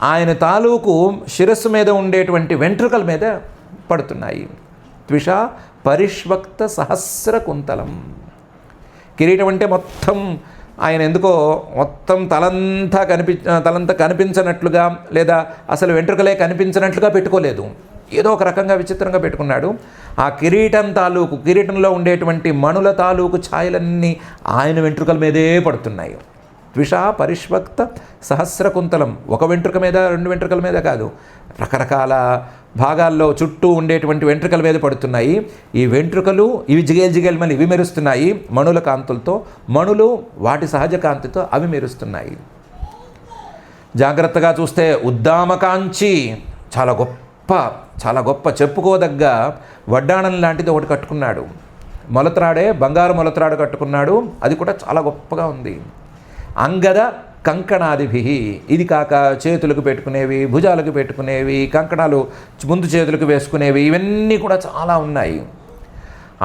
ఆయన తాలూకు శిరస్సు మీద ఉండేటువంటి వెంట్రుకల మీద పడుతున్నాయి. త్విష పరిష్వక్త సహస్ర కుంతలం. కిరీటం అంటే మొత్తం ఆయన ఎందుకో మొత్తం తలంతా కనిపించనట్లుగా, లేదా అసలు వెంట్రుకలే కనిపించినట్లుగా పెట్టుకోలేదు, ఏదో ఒక రకంగా విచిత్రంగా పెట్టుకున్నాడు. ఆ కిరీటంలో ఉండేటువంటి మణుల తాలూకు ఛాయలన్నీ ఆయన వెంట్రుకల మీదే పడుతున్నాయి. ద్విష పరిష్వక్త సహస్రకుంతలం. ఒక వెంట్రుక మీద, 2 వెంట్రుకల మీద కాదు, రకరకాల భాగాల్లో చుట్టూ ఉండేటువంటి వెంట్రుకల మీద పడుతున్నాయి. ఈ వెంట్రుకలు ఇవి జిగేల్మని ఇవి మెరుస్తున్నాయి మణుల కాంతులతో, మణులు వాటి సహజ కాంతితో అవి మెరుస్తున్నాయి. జాగ్రత్తగా చూస్తే ఉద్దామకాంచి, చాలా గొప్ప చెప్పుకోదగ్గ వడ్డాణం లాంటిది ఒకటి కట్టుకున్నాడు. మొలత్రాడే, బంగారు మొలత్రాడు కట్టుకున్నాడు, అది కూడా చాలా గొప్పగా ఉంది. అంగద కంకణాదిభి, ఇది కాక చేతులకు పెట్టుకునేవి, భుజాలకు పెట్టుకునేవి, కంకణాలు ముందు చేతులకు వేసుకునేవి, ఇవన్నీ కూడా చాలా ఉన్నాయి.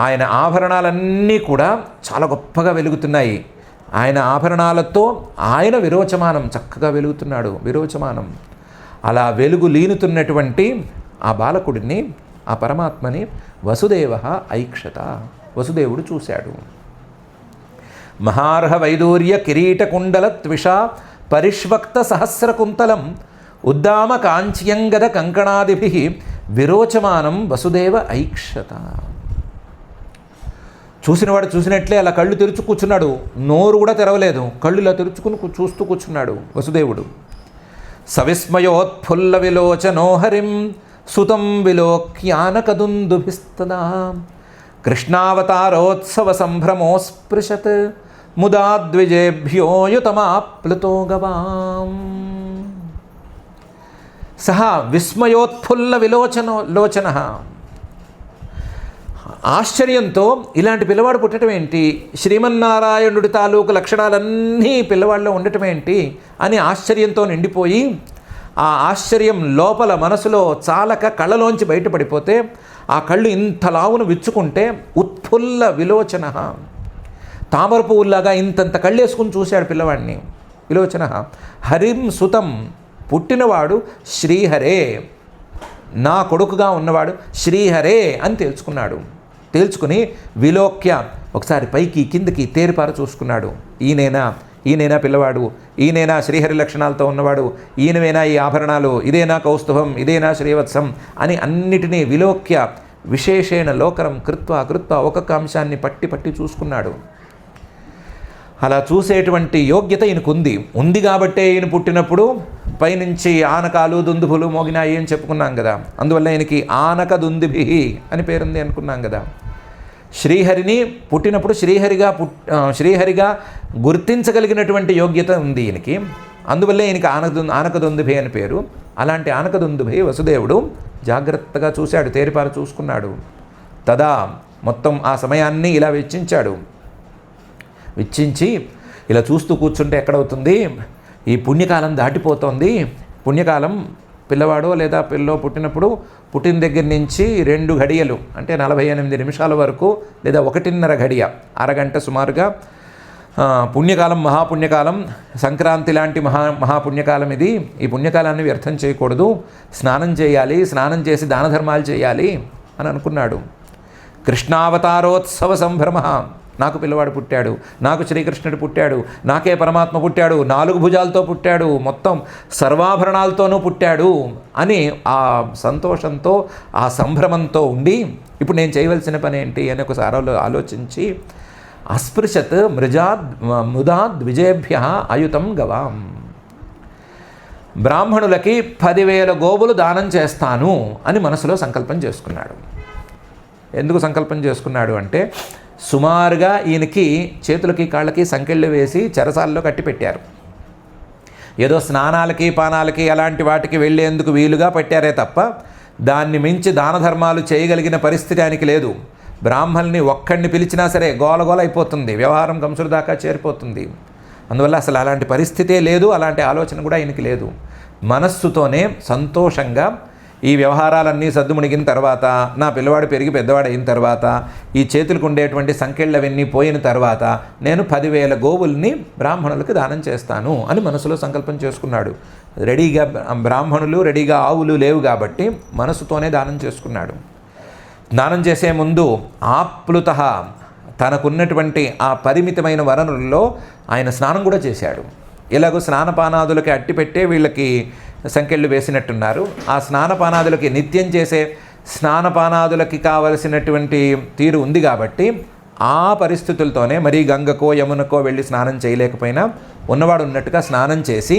ఆయన ఆభరణాలన్నీ కూడా చాలా గొప్పగా వెలుగుతున్నాయి. ఆయన ఆభరణాలతో ఆయన విరోచమానం, చక్కగా వెలుగుతున్నాడు, విరోచమానం. అలా వెలుగు లీనుతున్నటువంటి ఆ బాలకుడిని, ఆ పరమాత్మని వసుదేవ ఐక్షత, వసుదేవుడు చూశాడు. మహార్హ వైదూర్య కిరీట కుండల త్విష పరిష్వక్త సహస్రకుంతలం ఉద్దామ కాంచ్యంగద కంకణాదిభి విరోచమానం వసుదేవ ఐక్షత. చూసినవాడు చూసినట్లే అలా కళ్ళు తెరుచు కూర్చున్నాడు, నోరు కూడా తెరవలేదు, కళ్ళు ఇలా తెరుచుకుని చూస్తూ కూర్చున్నాడు వసుదేవుడు. సవిస్మయోత్ఫుల్ల విలోచనోహరిం సుతం విలోక్యానకదుందుభిస్తదా కృష్ణావతారోత్సవ సంభ్రమోస్పృశత్ ముదా ద్విజేభ్యోయుతమాప్లుతో గవాం. సహ విస్మయోత్ఫుల్ల లోచన, ఆశ్చర్యంతో ఇలాంటి పిల్లవాడు పుట్టడం ఏంటి, శ్రీమన్నారాయణుడి తాలూకు లక్షణాలన్నీ పిల్లవాడిలో ఉండటం ఏంటి అని ఆశ్చర్యంతో నిండిపోయి, ఆ ఆశ్చర్యం లోపల మనసులో చాలక కళ్ళలోంచి బయటపడిపోతే ఆ కళ్ళు ఇంత లావును విచ్చుకుంటే ఉత్ఫుల్ల విలోచన, తామర పువ్వులాగా ఇంతంత కళ్ళేసుకుని చూశాడు పిల్లవాడిని. విలోచన హరిం సుతం, పుట్టినవాడు శ్రీహరే, నా కొడుకుగా ఉన్నవాడు శ్రీహరే అని తేల్చుకుని విలోక్య ఒకసారి పైకి కిందకి తేరిపార చూసుకున్నాడు. ఈయనేనా పిల్లవాడు, ఈయనేనా శ్రీహరి లక్షణాలతో ఉన్నవాడు, ఈయనవేనా ఈ ఆభరణాలు, ఇదేనా కౌస్తుభం, ఇదేనా శ్రీవత్సం అని అన్నిటినీ విలోక్య విశేషేణ లోకరం కృత్వ ఒక్కొక్క అంశాన్ని పట్టి చూసుకున్నాడు. అలా చూసేటువంటి యోగ్యత ఈయనకుంది కాబట్టే ఈయన పుట్టినప్పుడు పైనుంచి ఆనకాలు దుందుభులు మోగినాయి అని చెప్పుకున్నాం కదా, అందువల్ల ఈయనకి ఆనక దుందుభి అని పేరుంది అనుకున్నాం కదా. శ్రీహరిని పుట్టినప్పుడు శ్రీహరిగా గుర్తించగలిగినటువంటి యోగ్యత ఉంది ఈయనకి, అందువల్లే ఈయనకి ఆనకదుందుభి అని పేరు. అలాంటి ఆనకదుందుభి వసుదేవుడు జాగ్రత్తగా చూశాడు, తేరిపార చూసుకున్నాడు. తదా మొత్తం ఆ సమయాన్ని ఇలా వెచ్చించి ఇలా చూస్తూ కూర్చుంటే ఎక్కడవుతుంది, ఈ పుణ్యకాలం దాటిపోతోంది. పుణ్యకాలం పిల్లవాడో లేదా పిల్లో పుట్టినప్పుడు పుట్టిన దగ్గర నుంచి 2 గడియలు అంటే 48 నిమిషాల వరకు లేదా 1.5 గడియ, అరగంట సుమారుగా పుణ్యకాలం, మహాపుణ్యకాలం, సంక్రాంతి లాంటి మహాపుణ్యకాలం ఇది. ఈ పుణ్యకాలాన్ని వ్యర్థం చేయకూడదు, స్నానం చేయాలి, స్నానం చేసి దాన ధర్మాలు చేయాలి అని అనుకున్నాడు. కృష్ణావతారోత్సవ సంభ్రమ, నాకు పిల్లవాడు పుట్టాడు, నాకు శ్రీకృష్ణుడు పుట్టాడు, నాకే పరమాత్మ పుట్టాడు, 4 భుజాలతో పుట్టాడు, మొత్తం సర్వాభరణాలతోనూ పుట్టాడు అని ఆ సంతోషంతో ఆ సంభ్రమంతో ఉండి ఇప్పుడు నేను చేయవలసిన పని ఏంటి అని ఒకసారి ఆలోచించి అస్పృశత్ ముదా ద్విజేభ్య అయుతం గవాం, బ్రాహ్మణులకి 10,000 గోవులు దానం చేస్తాను అని మనసులో సంకల్పం చేసుకున్నాడు. ఎందుకు సంకల్పం చేసుకున్నాడు అంటే సుమారుగా ఈయనకి చేతులకి కాళ్ళకి సంకెళ్ళు వేసి చెరసాల్లో కట్టి పెట్టారు. ఏదో స్నానాలకి పానాలకి అలాంటి వాటికి వెళ్ళేందుకు వీలుగా పెట్టారే తప్ప దాన్ని మించి దాన ధర్మాలు చేయగలిగిన పరిస్థితి ఆయనకి లేదు. బ్రాహ్మణుల్ని ఒక్కడిని పిలిచినా సరే గోలగోల అయిపోతుంది, వ్యవహారం కంసుల దాకా చేరిపోతుంది. అందువల్ల అసలు అలాంటి పరిస్థితే లేదు, అలాంటి ఆలోచన కూడా ఆయనకి లేదు. మనస్సుతోనే సంతోషంగా ఈ వ్యవహారాలన్నీ సద్దుమునిగిన తర్వాత, నా పిల్లవాడు పెరిగి పెద్దవాడు అయిన తర్వాత, ఈ చేతులకు ఉండేటువంటి సంకెళ్ళవన్నీ పోయిన తర్వాత నేను 10,000 గోవుల్ని బ్రాహ్మణులకు దానం చేస్తాను అని మనసులో సంకల్పం చేసుకున్నాడు. రెడీగా బ్రాహ్మణులు, రెడీగా ఆవులు లేవు కాబట్టి మనసుతోనే దానం చేసుకున్నాడు. దానం చేసే ముందు ఆప్లుత, తనకున్నటువంటి ఆ పరిమితమైన వనరుల్లో ఆయన స్నానం కూడా చేశాడు. ఇలాగో స్నానపానాదులకి అట్టిపెట్టే వీళ్ళకి సంకెళ్ళు వేసినట్టున్నారు. ఆ స్నానపానాదులకి నిత్యం చేసే స్నానపానాదులకి కావలసినటువంటి తీరు ఉంది కాబట్టి ఆ పరిస్థితులతోనే మరీ గంగకో యమునకో వెళ్ళి స్నానం చేయలేకపోయినా ఉన్నవాడు ఉన్నట్టుగా స్నానం చేసి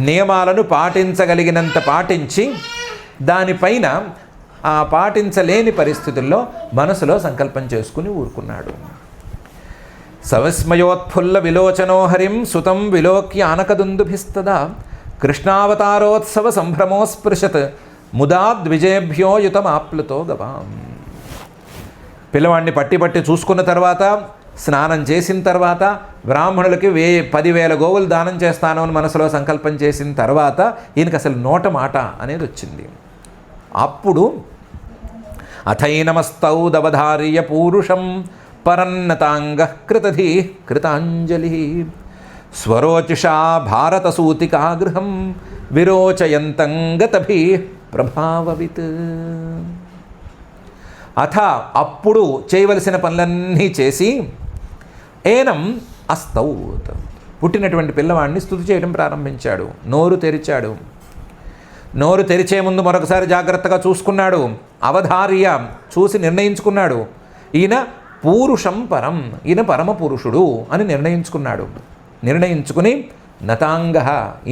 నియమాలను పాటించగలిగినంత పాటించి దానిపైన ఆ పాటించలేని పరిస్థితుల్లో మనసులో సంకల్పం చేసుకుని ఊరుకున్నాడు. సవిస్మయోత్ఫుల్ల విలోచనోహరిం సుతం విలోక్య ఆనకదుందుభిస్తదా కృష్ణావతారోత్సవ సంభ్రమోస్పృశత్ ముదా ద్విజేభ్యో యుతమాప్లుతో గవాం. పిల్లవాడిని పట్టి చూసుకున్న తర్వాత, స్నానం చేసిన తర్వాత, బ్రాహ్మణులకి 10,000 గోవులు దానం చేస్తాను అని మనసులో సంకల్పం చేసిన తర్వాత ఈయనకి అసలు నోట మాట అనేది వచ్చింది. అప్పుడు అథైనమస్తౌ దవధార్య పూరుషం పరన్నతాంగ కృతధీ కృతాంజలి స్వరోచిషా భారతసూతికాగృహం విరోచయంతం గతభి ప్రభావవిత్. అథ అప్పుడు చేయవలసిన పనులన్నీ చేసి ఏనం అస్తౌత్ పుట్టినటువంటి పిల్లవాడిని స్తుతి చేయడం ప్రారంభించాడు. నోరు తెరిచాడు. నోరు తెరిచే ముందు మరొకసారి జాగ్రత్తగా చూసుకున్నాడు. అవధార్య చూసి నిర్ణయించుకున్నాడు. ఈయన పూరుషం పరం, ఈయన పరమ పురుషుడు అని నిర్ణయించుకున్నాడు. నిర్ణయించుకుని నతాంగ,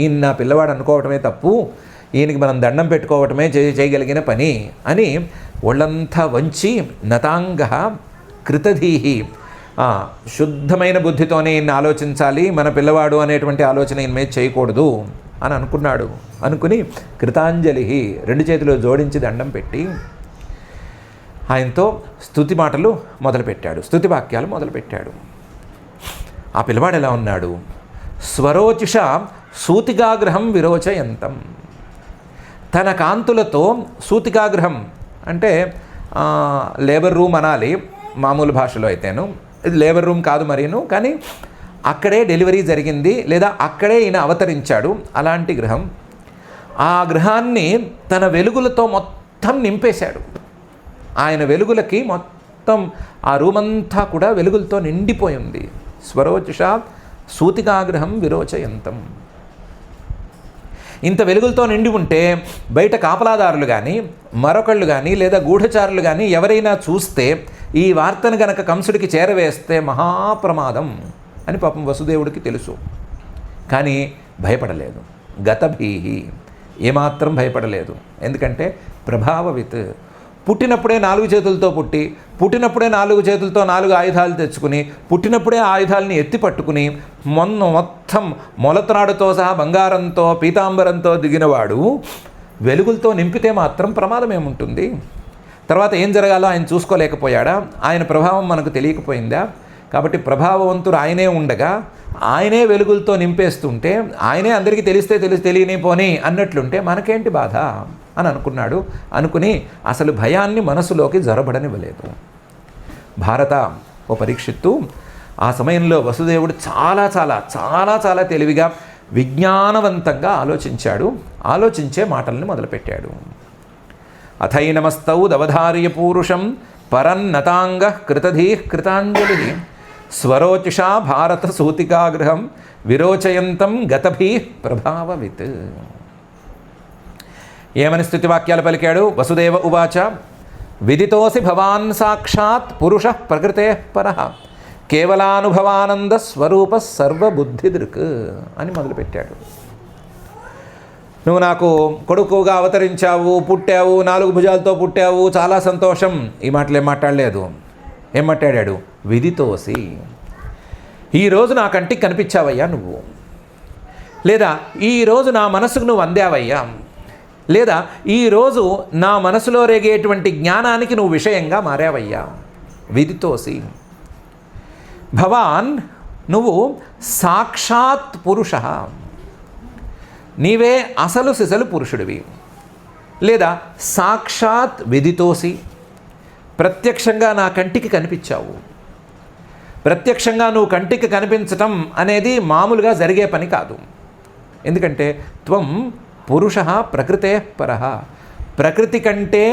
ఈయన నా పిల్లవాడు అనుకోవటమే తప్పు, ఈయనకి మనం దండం పెట్టుకోవటమే చేయగలిగిన పని అని ఒళ్ళంతా వంచి నతాంగ కృతధీహి, శుద్ధమైన బుద్ధితోనే ఈయన్ని ఆలోచించాలి, మన పిల్లవాడు అనేటువంటి ఆలోచన ఈయన మీద చేయకూడదు అని అనుకున్నాడు. అనుకుని కృతాంజలి, రెండు చేతులు జోడించి దండం పెట్టి ఆయనతో స్తుతి మాటలు మొదలుపెట్టాడు, స్తుతి వాక్యాలు మొదలుపెట్టాడు. ఆ పిల్లవాడు ఎలా ఉన్నాడు? స్వరోచిష సూతికాగ్రహం విరోచయంతం, తన కాంతులతో సూతికాగ్రహం అంటే లేబర్ రూమ్ అనాలి మామూలు భాషలో అయితేను, ఇది లేబర్ రూమ్ కాదు మరీను, కానీ అక్కడే డెలివరీ జరిగింది లేదా అక్కడే ఈయన అవతరించాడు, అలాంటి గృహం. ఆ గృహాన్ని తన వెలుగులతో మొత్తం నింపేశాడు. ఆయన వెలుగులకి మొత్తం ఆ రూమంతా కూడా వెలుగులతో నిండిపోయింది. స్వరోచిష సూతికాగ్రహం విరోచయంతం. ఇంత వెలుగులతో నిండి ఉంటే బయట కాపలాదారులు కానీ మరొకళ్ళు కానీ లేదా గూఢచారులు కానీ ఎవరైనా చూస్తే ఈ వార్తను గనక కంసుడికి చేరవేస్తే మహాప్రమాదం అని పాపం వసుదేవుడికి తెలుసు. కానీ భయపడలేదు. గతభీహి, ఏమాత్రం భయపడలేదు. ఎందుకంటే ప్రభావవిత్, పుట్టినప్పుడే 4 చేతులతో పుట్టి, పుట్టినప్పుడే 4 చేతులతో 4 ఆయుధాలు తెచ్చుకుని, పుట్టినప్పుడే ఆయుధాలని ఎత్తి పట్టుకుని మొత్తం మొలత్రాడుతో సహా బంగారంతో పీతాంబరంతో దిగినవాడు వెలుగులతో నింపితే మాత్రం ప్రమాదం ఏముంటుంది? తర్వాత ఏం జరగాలో ఆయన చూసుకోలేకపోయాడా? ఆయన ప్రభావం మనకు తెలియకపోయిందా? కాబట్టి ప్రభావవంతుడు ఆయనే ఉండగా ఆయనే వెలుగులతో నింపేస్తుంటే, ఆయనే అందరికీ తెలియని పోనీ అన్నట్లుంటే మనకేంటి బాధ అని అనుకున్నాడు. అనుకుని అసలు భయాన్ని మనసులోకి జొరబడనివ్వలేదు. భారత ఓ పరీక్షిత్తు, ఆ సమయంలో వసుదేవుడు చాలా చాలా చాలా చాలా తెలివిగా విజ్ఞానవంతంగా ఆలోచించాడు. ఆలోచించే మాటల్ని మొదలుపెట్టాడు. అథైనమస్తౌ దవధార్య పూరుషం పరన్నతాంగ కృతధీ కృతాంజలి స్వరోచిషా భారత సూతికాగృహం విరోచయంతం గతభీ ప్రభావవిత్. ఏమని స్తుతివాక్యాలు పలికాడు? వసుదేవ ఉవాచ విదితోసి భవాన్ సాక్షాత్ పురుష ప్రకృతే పరః కేవలానుభవానంద స్వరూప సర్వబుద్ధిదృక్ అని మొదలుపెట్టాడు. నువ్వు నాకు కొడుకుగా అవతరించావు, పుట్టావు, 4 భుజాలతో పుట్టావు, చాలా సంతోషం. ఈ మాటలు ఏం మాట్లాడలేదు. ఏం మాట్లాడాడు? విదితోసి, ఈరోజు నా కంటికి కనిపించావయ్యా నువ్వు, లేదా ఈరోజు నా మనసుకు నువ్వు అందావయ్యా, లేదా ఈరోజు నా మనసులో రేగేటువంటి జ్ఞానానికి నువ్వు విషయంగా మారావయ్యా. విదితోసి, భవాన్ నువ్వు సాక్షాత్ పురుష, నీవే అసలు సిసలు పురుషుడివి, లేదా సాక్షాత్ విదితోసి, ప్రత్యక్షంగా నా కంటికి కనిపించావు. ప్రత్యక్షంగా నువ్వు కంటికి కనిపించటం అనేది మామూలుగా జరిగే పని కాదు. ఎందుకంటే త్వం పురుష ప్రకృతే పరః, ప్రకృతి కంటే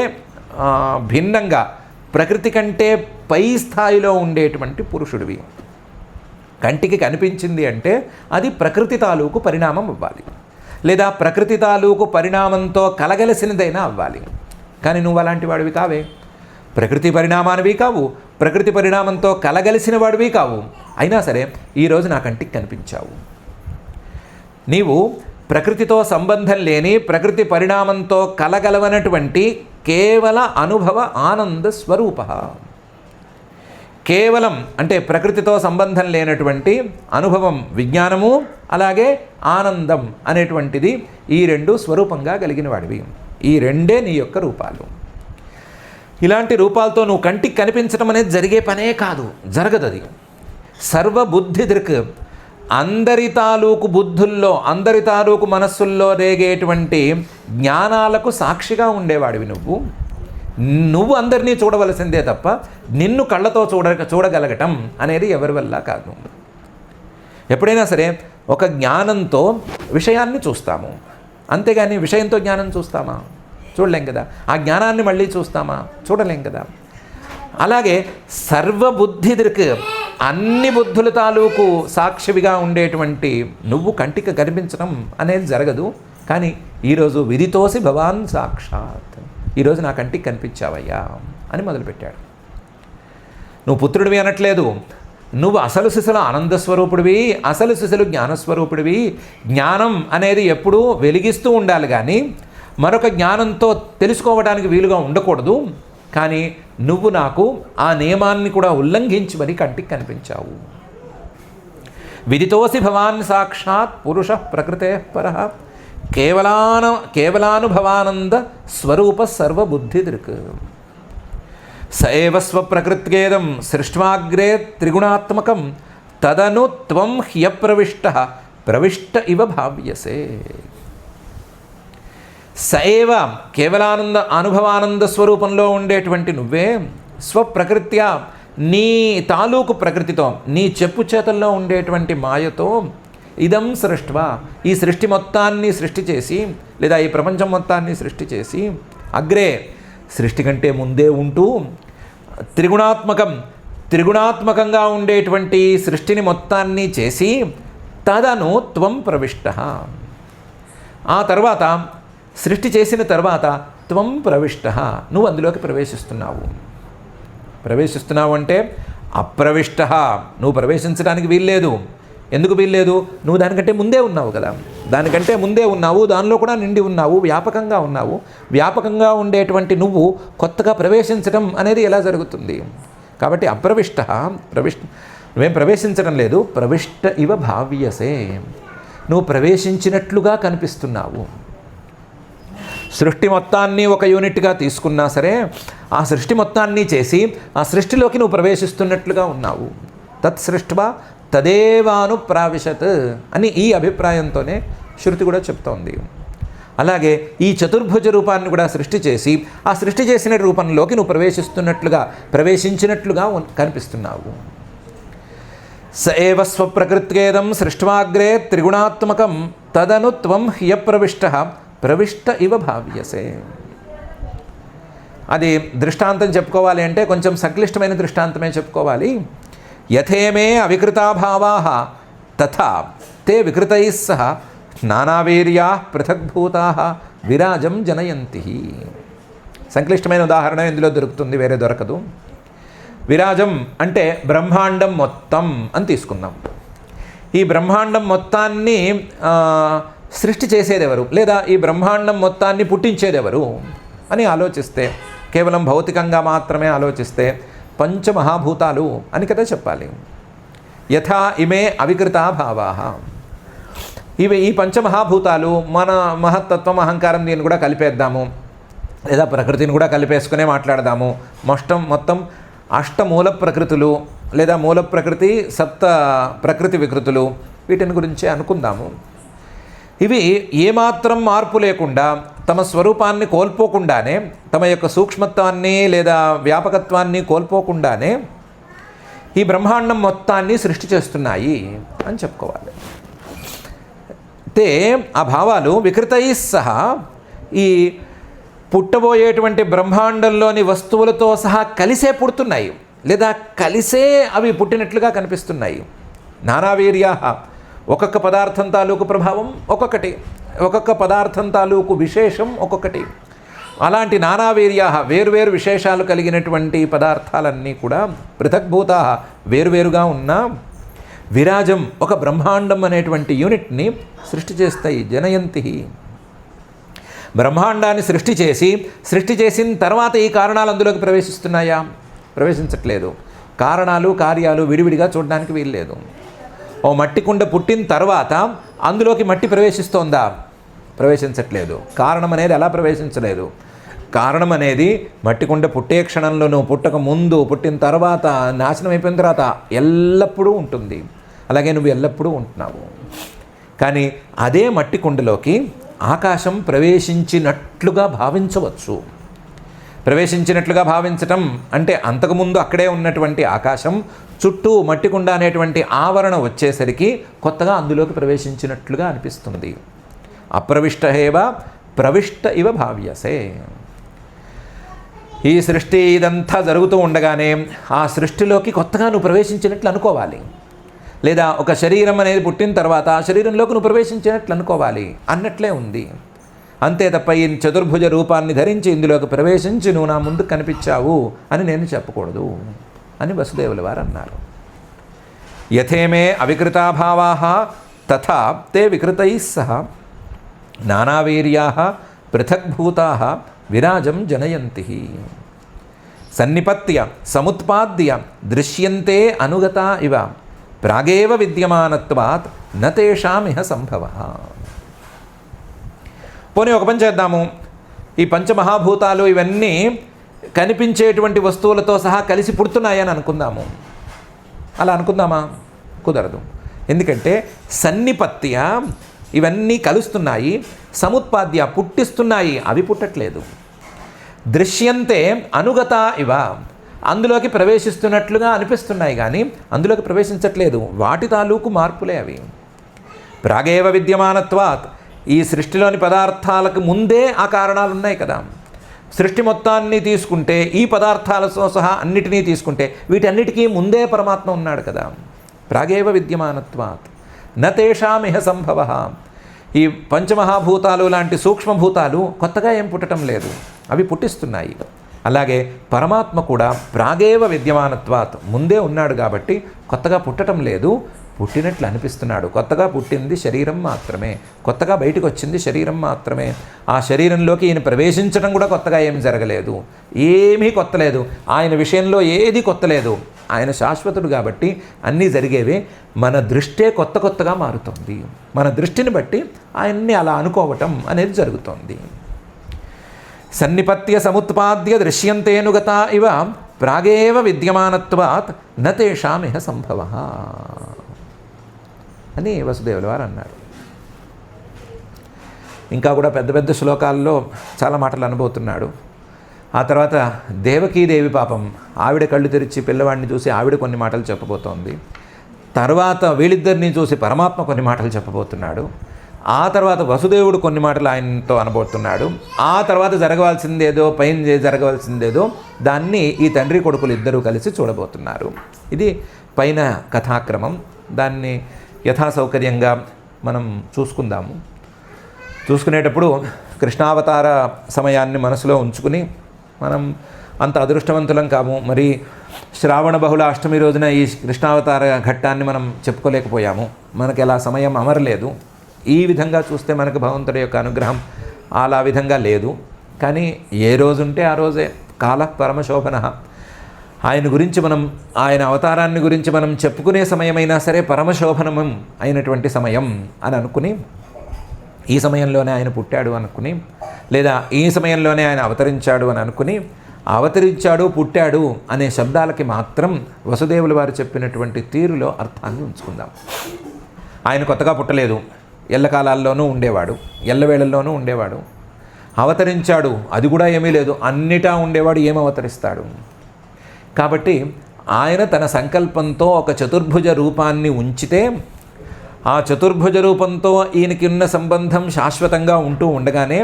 భిన్నంగా, ప్రకృతి కంటే పై స్థాయిలో ఉండేటువంటి పురుషుడివి. కంటికి కనిపించింది అంటే అది ప్రకృతి తాలూకు పరిణామం అవ్వాలి, లేదా ప్రకృతి తాలూకు పరిణామంతో కలగలసినదైనా అవ్వాలి. కానీ నువ్వు అలాంటి వాడివి కావే. ప్రకృతి పరిణామానివి కావు, ప్రకృతి పరిణామంతో కలగలిసిన వాడివి కావు. అయినా సరే ఈరోజు నా కంటికి కనిపించావు. నీవు ప్రకృతితో సంబంధం లేని, ప్రకృతి పరిణామంతో కలగలవనటువంటి కేవల అనుభవ ఆనంద స్వరూప. కేవలం అంటే ప్రకృతితో సంబంధం లేనటువంటి అనుభవం విజ్ఞానము, అలాగే ఆనందం అనేటువంటిది, ఈ 2 స్వరూపంగా కలిగిన వాడివి. ఈ 2 నీ యొక్క రూపాలు. ఇలాంటి రూపాలతో నువ్వు కంటికి కనిపించడం అనేది జరిగే పనే కాదు, జరగదు. అది సర్వబుద్ధి దృక్, అందరి తాలూకు బుద్ధుల్లో, అందరి తాలూకు మనస్సుల్లో రేగేటువంటి జ్ఞానాలకు సాక్షిగా ఉండేవాడివి నువ్వు. నువ్వు అందరినీ చూడవలసిందే తప్ప నిన్ను కళ్ళతో చూడగలగటం అనేది ఎవరి వల్ల కాదు. ఎప్పుడైనా సరే ఒక జ్ఞానంతో విషయాన్ని చూస్తాము, అంతేగాని విషయంతో జ్ఞానం చూస్తామా? చూడలేం కదా. ఆ జ్ఞానాన్ని మళ్ళీ చూస్తామా? చూడలేం కదా. అలాగే సర్వబుద్ధి దృక్, అన్ని బుద్ధుల తాలూకు సాక్షివిగా ఉండేటువంటి నువ్వు కంటికి కనిపించడం అనేది జరగదు. కానీ ఈరోజు విదితోసి భవాన్ సాక్షాత్, ఈరోజు నా కంటికి కనిపించావయ్యా అని మొదలుపెట్టాడు. నువ్వు పుత్రుడివి అనట్లేదు, నువ్వు అసలు సిసలు ఆనందస్వరూపుడివి, అసలు సిసలు జ్ఞానస్వరూపుడివి. జ్ఞానం అనేది ఎప్పుడూ వెలిగిస్తూ ఉండాలి, కానీ మరొక జ్ఞానంతో తెలుసుకోవడానికి వీలుగా ఉండకూడదు. కానీ నువ్వు నాకు ఆ నియమాన్ని కూడా ఉల్లంఘించి మరి కంటికి కనిపించావు. విదితోసి భవాన్ సాక్షాత్ పురుష ప్రకృతే పరః కేవలానుభవానంద స్వరూప సర్వబుద్ధి దృక్. సైవ స్వప్రకృత్యేదం సృష్ట్వాగ్రే త్రిగుణాత్మకం తదను త్వం హ్యప్రవిష్ట ఇవ భావ్యసే. సైవ కేవలానంద అనుభవానంద స్వరూపంలో ఉండేటువంటి నువ్వే స్వప్రకృత్యా నీ తాలూకు ప్రకృతితో, నీ చెప్పు చేతల్లో ఉండేటువంటి మాయతో ఇదం సృష్ట్వా, ఈ సృష్టి మొత్తాన్ని సృష్టి చేసి, లేదా ఈ ప్రపంచం మొత్తాన్ని సృష్టి చేసి, అగ్రే సృష్టి కంటే ముందే ఉంటూ త్రిగుణాత్మకంగా ఉండేటువంటి సృష్టిని మొత్తాన్ని చేసి తదను త్వం ప్రవిష్ట, ఆ తర్వాత సృష్టి చేసిన తర్వాత త్వం ప్రవిష్ట, నువ్వు అందులోకి ప్రవేశిస్తున్నావు అంటే అప్రవిష్ట, నువ్వు ప్రవేశించడానికి వీల్లేదు. ఎందుకు వీల్లేదు? నువ్వు దానికంటే ముందే ఉన్నావు కదా, దానికంటే ముందే ఉన్నావు, దానిలో కూడా నిండి ఉన్నావు, వ్యాపకంగా ఉన్నావు. వ్యాపకంగా ఉండేటువంటి నువ్వు కొత్తగా ప్రవేశించడం అనేది ఎలా జరుగుతుంది? కాబట్టి నువ్వేం ప్రవేశించడం లేదు, ప్రవిష్ట ఇవ భావ్యసే, నువ్వు ప్రవేశించినట్లుగా కనిపిస్తున్నావు. సృష్టి మొత్తాన్ని ఒక యూనిట్గా తీసుకున్నా సరే, ఆ సృష్టి మొత్తాన్ని చేసి ఆ సృష్టిలోకి నువ్వు ప్రవేశిస్తున్నట్లుగా ఉన్నావు. తత్సృష్ట్వా తదేవాను ప్రావిశత్ అని ఈ అభిప్రాయంతోనే శృతి కూడా చెప్తోంది. అలాగే ఈ చతుర్భుజ రూపాన్ని కూడా సృష్టి చేసి ఆ సృష్టి చేసిన రూపంలోకి నువ్వు ప్రవేశించినట్లుగా కనిపిస్తున్నావు. స ఏవ స్వప్రకృత్యేదం సృష్ట్వాగ్రే త్రిగుణాత్మకం తదను త్వం ప్రవిష్ట ఇవ భావ్యసే. అది దృష్టాంతం చెప్పుకోవాలి అంటే కొంచెం సంక్లిష్టమైన దృష్టాంతమే చెప్పుకోవాలి. యథేమే అవికృతాభావాః తథా తే వికృతైః సహ నానావీర్యాః పృథగ్భూతాః విరాజం జనయంతి. సంక్లిష్టమైన ఉదాహరణ ఇందులో దొరుకుతుంది, వేరే దొరకదు. విరాజం అంటే బ్రహ్మాండం మొత్తం అని తీసుకుందాం. ఈ బ్రహ్మాండం మొత్తాన్ని సృష్టి చేసేదెవరు, లేదా ఈ బ్రహ్మాండం మొత్తాన్ని పుట్టించేదెవరు అని ఆలోచిస్తే, కేవలం భౌతికంగా మాత్రమే ఆలోచిస్తే పంచమహాభూతాలు అని కదా చెప్పాలి. యథా ఇమే అవికృతా భావాః, ఈ పంచమహాభూతాలు, మన మహత్తత్వం అహంకారం దీన్ని కూడా కలిపేద్దాము, లేదా ప్రకృతిని కూడా కలిపేసుకునే మాట్లాడదాము. మొత్తం అష్టమూల ప్రకృతులు, లేదా మూల ప్రకృతి, సప్త ప్రకృతి వికృతులు, వీటిని గురించే అనుకుందాము. ఇవి ఏమాత్రం మార్పు లేకుండా తమ స్వరూపాన్ని కోల్పోకుండానే, తమ యొక్క సూక్ష్మత్వాన్ని లేదా వ్యాపకత్వాన్ని కోల్పోకుండానే ఈ బ్రహ్మాండం మొత్తాన్ని సృష్టి చేస్తున్నాయి అని చెప్పుకోవాలి. అయితే ఆ భావాలు వికృతై సహా ఈ పుట్టబోయేటువంటి బ్రహ్మాండంలోని వస్తువులతో సహా కలిసే పుడుతున్నాయి, లేదా కలిసే అవి పుట్టినట్లుగా కనిపిస్తున్నాయి. నానావీర్యా, ఒక్కొక్క పదార్థం తాలూకు ప్రభావం ఒక్కొక్కటి, ఒక్కొక్క పదార్థం తాలూకు విశేషం ఒక్కొక్కటి. అలాంటి నానావీర్యా, వేరువేరు విశేషాలు కలిగినటువంటి పదార్థాలన్నీ కూడా పృథగ్భూతా, వేరువేరుగా ఉన్న విరాజం, ఒక బ్రహ్మాండం అనేటువంటి యూనిట్ని సృష్టి చేస్తాయి. జనయంతి, బ్రహ్మాండాన్ని సృష్టి చేసిన తర్వాత ఈ కారణాలు అందులోకి ప్రవేశిస్తున్నాయా? ప్రవేశించట్లేదు. కారణాలు కార్యాలు విడివిడిగా చూడడానికి వీల్లేదు. ఓ మట్టి కుండ పుట్టిన తర్వాత అందులోకి మట్టి ప్రవేశిస్తోందా? ప్రవేశించట్లేదు. కారణం అనేది ఎలా ప్రవేశించలేదు? కారణం అనేది మట్టి కుండ పుట్టే క్షణంలో, నువ్వు పుట్టక ముందు, పుట్టిన తర్వాత, నాశనం అయిపోయిన తర్వాత ఎల్లప్పుడూ ఉంటుంది. అలాగే నువ్వు ఎల్లప్పుడూ ఉంటున్నావు. కానీ అదే మట్టి కుండలోకి ఆకాశం ప్రవేశించినట్లుగా భావించవచ్చు. ప్రవేశించినట్లుగా భావించటం అంటే అంతకుముందు అక్కడే ఉన్నటువంటి ఆకాశం చుట్టూ మట్టి కుండ అనేటువంటి ఆవరణ వచ్చేసరికి కొత్తగా అందులోకి ప్రవేశించినట్లుగా అనిపిస్తుంది. అప్రవిష్టహేవ ప్రవిష్ట ఇవ భావ్యసే. ఈ సృష్టి ఇదంతా జరుగుతూ ఉండగానే ఆ సృష్టిలోకి కొత్తగా నువ్వు ప్రవేశించినట్లు అనుకోవాలి. లేదా ఒక శరీరం అనేది పుట్టిన తర్వాత ఆ శరీరంలోకి నువ్వు ప్రవేశించినట్లు అనుకోవాలి అన్నట్లే ఉంది. అంతే తప్ప ఈ చతుర్భుజ రూపాన్ని ధరించి ఇందులోకి ప్రవేశించి నువ్వు నా ముందు కనిపించావు అని నేను చెప్పకూడదు అని వసుదేవుల వారు అన్నారు. యథేమే అవికృతాభావాః తథా తే వికృతైః సహ నానావీర్యాః పృథగ్భూతాః విరాజం జనయంతి. సన్నిపత్య సముత్పాద్య దృశ్యంతే అనుగత ఇవ ప్రాగేవ విద్యమానత్వాత్ న తేషామిహ సంభవః. పోనీ ఒక పని చేద్దాము. ఈ పంచమహాభూతాలు ఇవన్నీ కనిపించేటువంటి వస్తువులతో సహా కలిసి పుడుతున్నాయని అనుకుందాము. అలా అనుకుందామా? కుదరదు. ఎందుకంటే సన్నిపత్య ఇవన్నీ కలుస్తున్నాయి, సముత్పాద్య పుట్టిస్తున్నాయి, అవి పుట్టట్లేదు. దృశ్యంతే అనుగత ఇవ అందులోకి ప్రవేశిస్తున్నట్లుగా అనిపిస్తున్నాయి కానీ అందులోకి ప్రవేశించట్లేదు. వాటి తాలూకు మార్పులే అవి. ప్రాగేవ విద్యమానత్వాత్ ఈ సృష్టిలోని పదార్థాలకు ముందే ఆ కారణాలు ఉన్నాయి కదా. సృష్టి మొత్తాన్ని తీసుకుంటే ఈ పదార్థాలతో సహా అన్నిటినీ తీసుకుంటే వీటన్నిటికీ ముందే పరమాత్మ ఉన్నాడు కదా. ప్రాగేవ విద్యమానత్వాత్ న తేషామిహ సంభవః. ఈ పంచమహాభూతాలు లాంటి సూక్ష్మభూతాలు కొత్తగా ఏం పుట్టడం లేదు, అవి పుట్టిస్తున్నాయి. అలాగే పరమాత్మ కూడా ప్రాగేవ విద్యమానత్వాత్ ముందే ఉన్నాడు కాబట్టి కొత్తగా పుట్టడం లేదు, పుట్టినట్లు అనిపిస్తున్నాడు. కొత్తగా పుట్టింది శరీరం మాత్రమే, కొత్తగా బయటకు వచ్చింది శరీరం మాత్రమే. ఆ శరీరంలోకి ఈయన ప్రవేశించడం కూడా కొత్తగా ఏం జరగలేదు, ఏమీ కొత్త లేదు. ఆయన విషయంలో ఏది కొత్త లేదు. ఆయన శాశ్వతుడు కాబట్టి అన్నీ జరిగేవే. మన దృష్టే కొత్తగా మారుతుంది. మన దృష్టిని బట్టి ఆయన్ని అలా అనుకోవటం అనేది జరుగుతోంది. సన్నిపత్య సముత్పాద్య దృశ్యంతేనుగత ఇవ ప్రాగేవ విద్యమానత్వాత్ న తేషామిహ సంభవః అని వసుదేవుల వారు అన్నారు. ఇంకా కూడా పెద్ద పెద్ద శ్లోకాల్లో చాలా మాటలు అనబోతున్నాడు. ఆ తర్వాత దేవకీదేవి పాపం ఆవిడ కళ్ళు తెరిచి పిల్లవాడిని చూసి ఆవిడ కొన్ని మాటలు చెప్పబోతోంది. తర్వాత వీళ్ళిద్దరిని చూసి పరమాత్మ కొన్ని మాటలు చెప్పబోతున్నాడు. ఆ తర్వాత వసుదేవుడు కొన్ని మాటలు ఆయనతో అనబోతున్నాడు. ఆ తర్వాత జరగవలసిందేదో పైన జరగవలసిందేదో దాన్ని ఈ తండ్రి కొడుకులు ఇద్దరూ కలిసి చూడబోతున్నారు. ఇది పైన కథాక్రమం. దాన్ని యథాసౌకర్యంగా మనం చూసుకుందాము. చూసుకునేటప్పుడు కృష్ణావతార సమయాన్ని మనసులో ఉంచుకుని మనం అంత అదృష్టవంతులం కాము. మరి శ్రావణ బహుళ అష్టమి రోజున ఈ కృష్ణావతార ఘట్టాన్ని మనం చెప్పుకోలేకపోయాము. మనకి ఎలా సమయం అమరలేదు. ఈ విధంగా చూస్తే మనకు భగవంతుడి యొక్క అనుగ్రహం అలా విధంగా లేదు. కానీ ఏ రోజుంటే ఆ రోజే కాల పరమశోభన. ఆయన గురించి మనం ఆయన అవతారాన్ని గురించి మనం చెప్పుకునే సమయమైనా సరే పరమశోభనం అయినటువంటి సమయం అని అనుకుని ఈ సమయంలోనే ఆయన పుట్టాడు అనుకుని, లేదా ఈ సమయంలోనే ఆయన అవతరించాడు అని అనుకుని, అవతరించాడు పుట్టాడు అనే శబ్దాలకి మాత్రం వసుదేవుల వారు చెప్పినటువంటి తీరులో అర్థాన్ని ఉంచుకుందాం. ఆయన కొత్తగా పుట్టలేదు, ఎల్లకాలాల్లోనూ ఉండేవాడు, ఎల్లవేళల్లోనూ ఉండేవాడు. అవతరించాడు, అది కూడా ఏమీ లేదు, అన్నిటా ఉండేవాడు, ఏం అవతరిస్తాడు? కాబట్టి ఆయన తన సంకల్పంతో ఒక చతుర్భుజ రూపాన్ని ఉంచితే ఆ చతుర్భుజ రూపంతో ఈయనకి ఉన్న సంబంధం శాశ్వతంగా ఉంటూ ఉండగానే,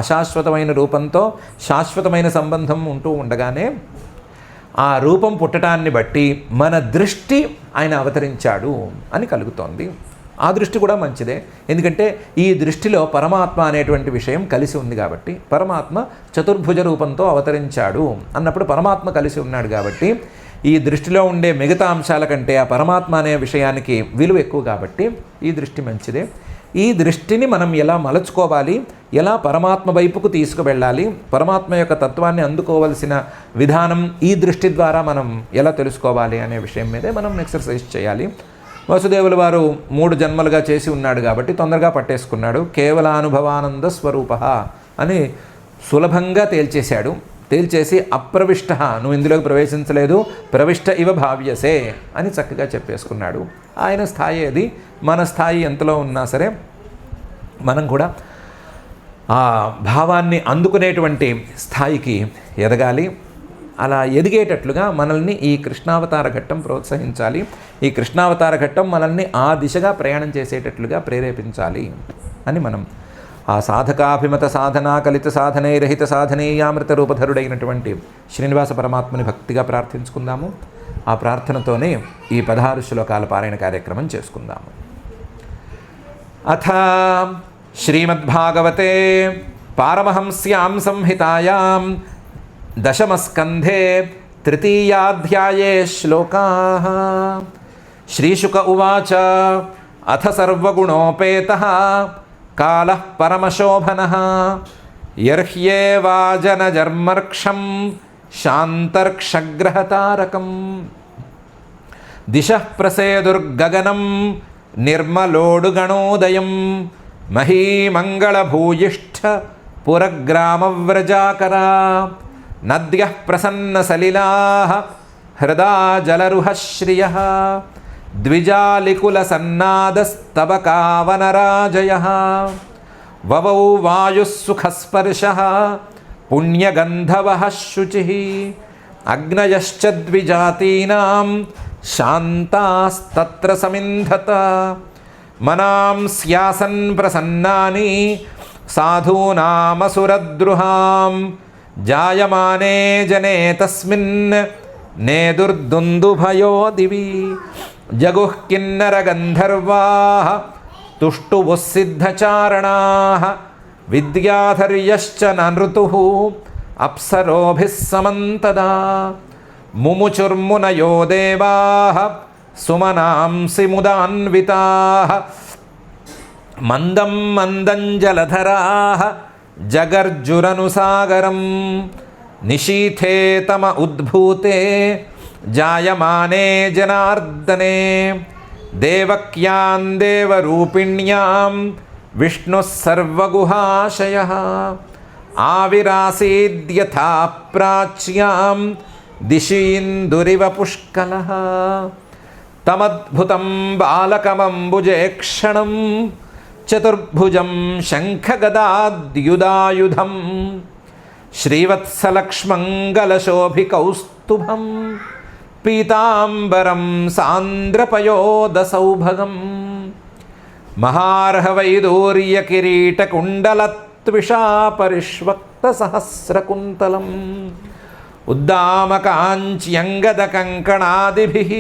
అశాశ్వతమైన రూపంతో శాశ్వతమైన సంబంధం ఉంటూ ఉండగానే ఆ రూపం పుట్టడాన్ని బట్టి మన దృష్టి ఆయన అవతరించాడు అని కలుగుతోంది. ఆ దృష్టి కూడా మంచిదే. ఎందుకంటే ఈ దృష్టిలో పరమాత్మ అనేటువంటి విషయం కలిసి ఉంది కాబట్టి, పరమాత్మ చతుర్భుజ రూపంతో అవతరించాడు అన్నప్పుడు పరమాత్మ కలిసి ఉన్నాడు కాబట్టి ఈ దృష్టిలో ఉండే మిగతా అంశాల కంటే ఆ పరమాత్మ అనే విషయానికి విలువ ఎక్కువ కాబట్టి ఈ దృష్టి మంచిదే. ఈ దృష్టిని మనం ఎలా మలచుకోవాలి, ఎలా పరమాత్మ వైపుకు తీసుకువెళ్ళాలి, పరమాత్మ యొక్క తత్వాన్ని అందుకోవలసిన విధానం ఈ దృష్టి ద్వారా మనం ఎలా తెలుసుకోవాలి అనే విషయం మీదే మనం ఎక్సర్సైజ్ చేయాలి. వసుదేవుల వారు 3 జన్మలుగా చేసి ఉన్నాడు కాబట్టి తొందరగా పట్టేసుకున్నాడు. కేవల అనుభవానంద స్వరూప అని సులభంగా తేల్చేశాడు. తేల్చేసి అప్రవిష్ట, నువ్వు ఇందులోకి ప్రవేశించలేదు, ప్రవిష్ట ఇవ భావ్యసే అని చక్కగా చెప్పేసుకున్నాడు. ఆయన స్థాయి అది. మన స్థాయి ఎంతలో ఉన్నా సరే మనం కూడా ఆ భావాన్ని అందుకునేటువంటి స్థాయికి ఎదగాలి. అలా ఎదిగేటట్లుగా మనల్ని ఈ కృష్ణావతార ఘట్టం ప్రోత్సహించాలి. ఈ కృష్ణావతార ఘట్టం మనల్ని ఆ దిశగా ప్రయాణం చేసేటట్లుగా ప్రేరేపించాలి అని మనం ఆ సాధకాభిమత సాధనా కలిత సాధనైరహిత సాధనేయామృత రూపధరుడైనటువంటి శ్రీనివాస పరమాత్మని భక్తిగా ప్రార్థించుకుందాము. ఆ ప్రార్థనతోనే ఈ 16 శ్లోకాల పారాయణ కార్యక్రమం చేసుకుందాము. అథ శ్రీమద్భాగవతే పారమహంస్యాం సంహితాయాం దశమస్కంధే తృతీయాధ్యాయే శ్లోకాః. శ్రీశుక ఉవాచ అథ సర్వగుణోపేతః కాలః పరమశోభనః యర్హ్యేవాజనజర్మర్క్షం శాంతర్క్షగ్రహతారకం దిశః ప్రసేదుర్గగనం నిర్మలోడుగణోదయం మహీమంగళభూయిష్ఠ పురగ్రామవ్రజాకరా నద్యః ప్రసన్నసలిలాః హృదా జలరుహశ్రియః ద్విజాలికులసన్నాదస్తబకావనరాజయః వవౌ వాయుః సుఖస్పర్శః పుణ్యగంధవః శుచిః అగ్నయశ్చ ద్విజాతీనాం శాంతాస్తత్ర సమింధత మనాంస్యాసన్ ప్రసన్నాని సాధూనామసురద్రుహాం జాయమానే జనే తస్మిన్ నేదుర్దుందుభయో దివి జగుః కిన్నరగంధర్వాః తుష్టువుః సిద్ధచారణాః విద్యాధర్యశ్చ నృతుః అప్సరోభిः సమంతదా ముముచుర్మునయో దేవాః సుమనాంసి ముదాన్వితాః మందం మందం జలధరాః జగర్జురనుసాగరం నిశీథే తమ ఉద్భూతే జాయమానే జనార్దనే దేవక్యాం దేవరూపిణ్యాం విష్ణుః సర్వగుహాశయః ఆవిరాసీద్యథా ప్రాచ్యాం దిశీందురివ పుష్కలః తమద్భుతం బాలకమంబుజేక్షణం చతుర్భుజం శంఖగదాద్యుదాయుధం శ్రీవత్సలక్ష్మంగళశోభికౌస్తుభం పీతాంబరం సాంద్రపయోదసౌభగం మహార్హవైదూర్యకిరీటకుండలత్విషా పరిష్వక్తసహస్రకుంతలం ఉద్దామకాంచ్యంగదకంకణాదిభిः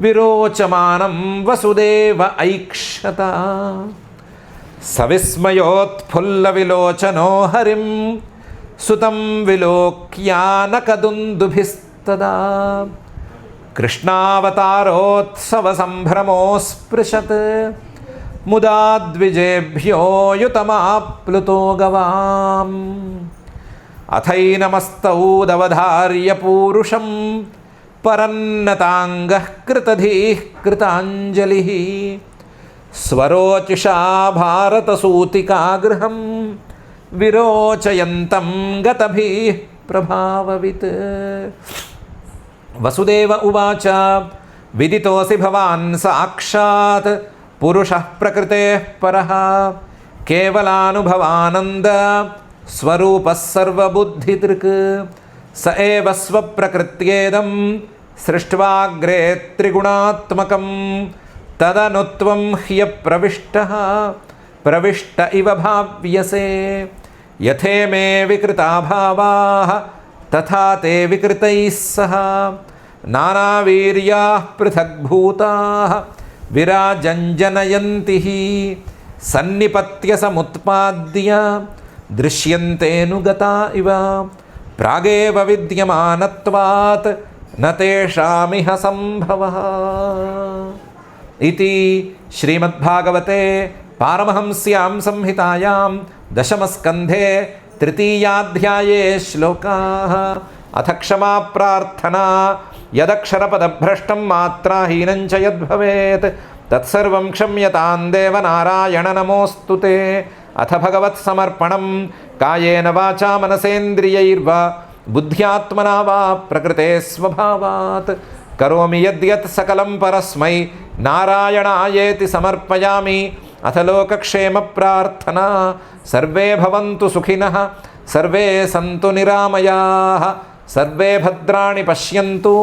విరోచమానం వసుదేవ ఐక్షత సవిస్మయోత్ఫుల్లవిలోచనో హరిం సుతం విలోక్యానకదుందుభిస్తదా కృష్ణావతారోత్సవసంభ్రమోస్పృశత్ ముదా ద్విజేభ్యో యుతమాప్లుతో గవాం అథైనమస్తౌ దవధార్య పూరుషం పరన్నతాంగః కృతధీః కృతాంజలిః స్వరోచిషా భారతసూతికాగృహం విరోచయంతం గతభిః ప్రభావవిత్. వసుదేవ ఉవాచ విదితోసి భవాన్ సాక్షాత్ పురుషః ప్రకృతేః పరః కేవలానుభవానంద స్వరూపः సర్వబుద్ధిదృక్ స ఏవ స్వప్రకృత్యేదం సృష్ట్వాగ్రే త్రిగుణాత్మకం తదనుత్వం హ్యప్రవిష్టః ప్రవిష్ట ఇవ భావ్యసే యథేమే వికృతా భావాః తథా తే వికృతైః సహ నానావీర్యాః పృథగ్భూతాః విరాజంజనయంతి సన్నిపత్య సముత్పాద్య దృశ్యంతేనుగతా ఇవ ప్రాగేవ విద్యమానత్వాత్ న తేషామిహ సంభవః. ఇతి శ్రీమద్భాగవతే పారమహంస్యాం సంహితాయాం దశమస్కంధే తృతీయాధ్యాయే శ్లోకాః. అథ క్షమా ప్రార్థనా యదక్షరపదభ్రష్టం మాత్రాహీనం చ యద్భవేత్ తత్సర్వం క్షమ్యతాం దేవ నారాయణ నమోऽస్తు తే. అథ భగవత్సమర్పణం కాయేన వాచా మనసేంద్రియైర్వా బుద్ధ్యాత్మనా వా ప్రకృతే స్వభావాత్ కరోమి యద్యత్ సకలం పరస్మై నారాయణాయేతి సమర్పయామి. అథ లోకక్షేమ ప్రార్థనా సర్వే భవంతు సుఖినః సర్వే సంతు నిరామయాః సర్వే భద్రాణి పశ్యంతు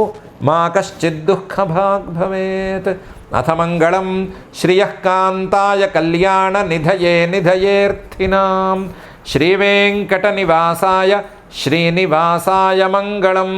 మా కశ్చిద్ దుఃఖభాగ్ భవేత్. అథ మంగళం శ్రియఃకాంతాయ కళ్యాణ నిధయే నిధయేర్థినాం శ్రీవేంకట నివాసాయ శ్రీనివాసాయ మంగళం.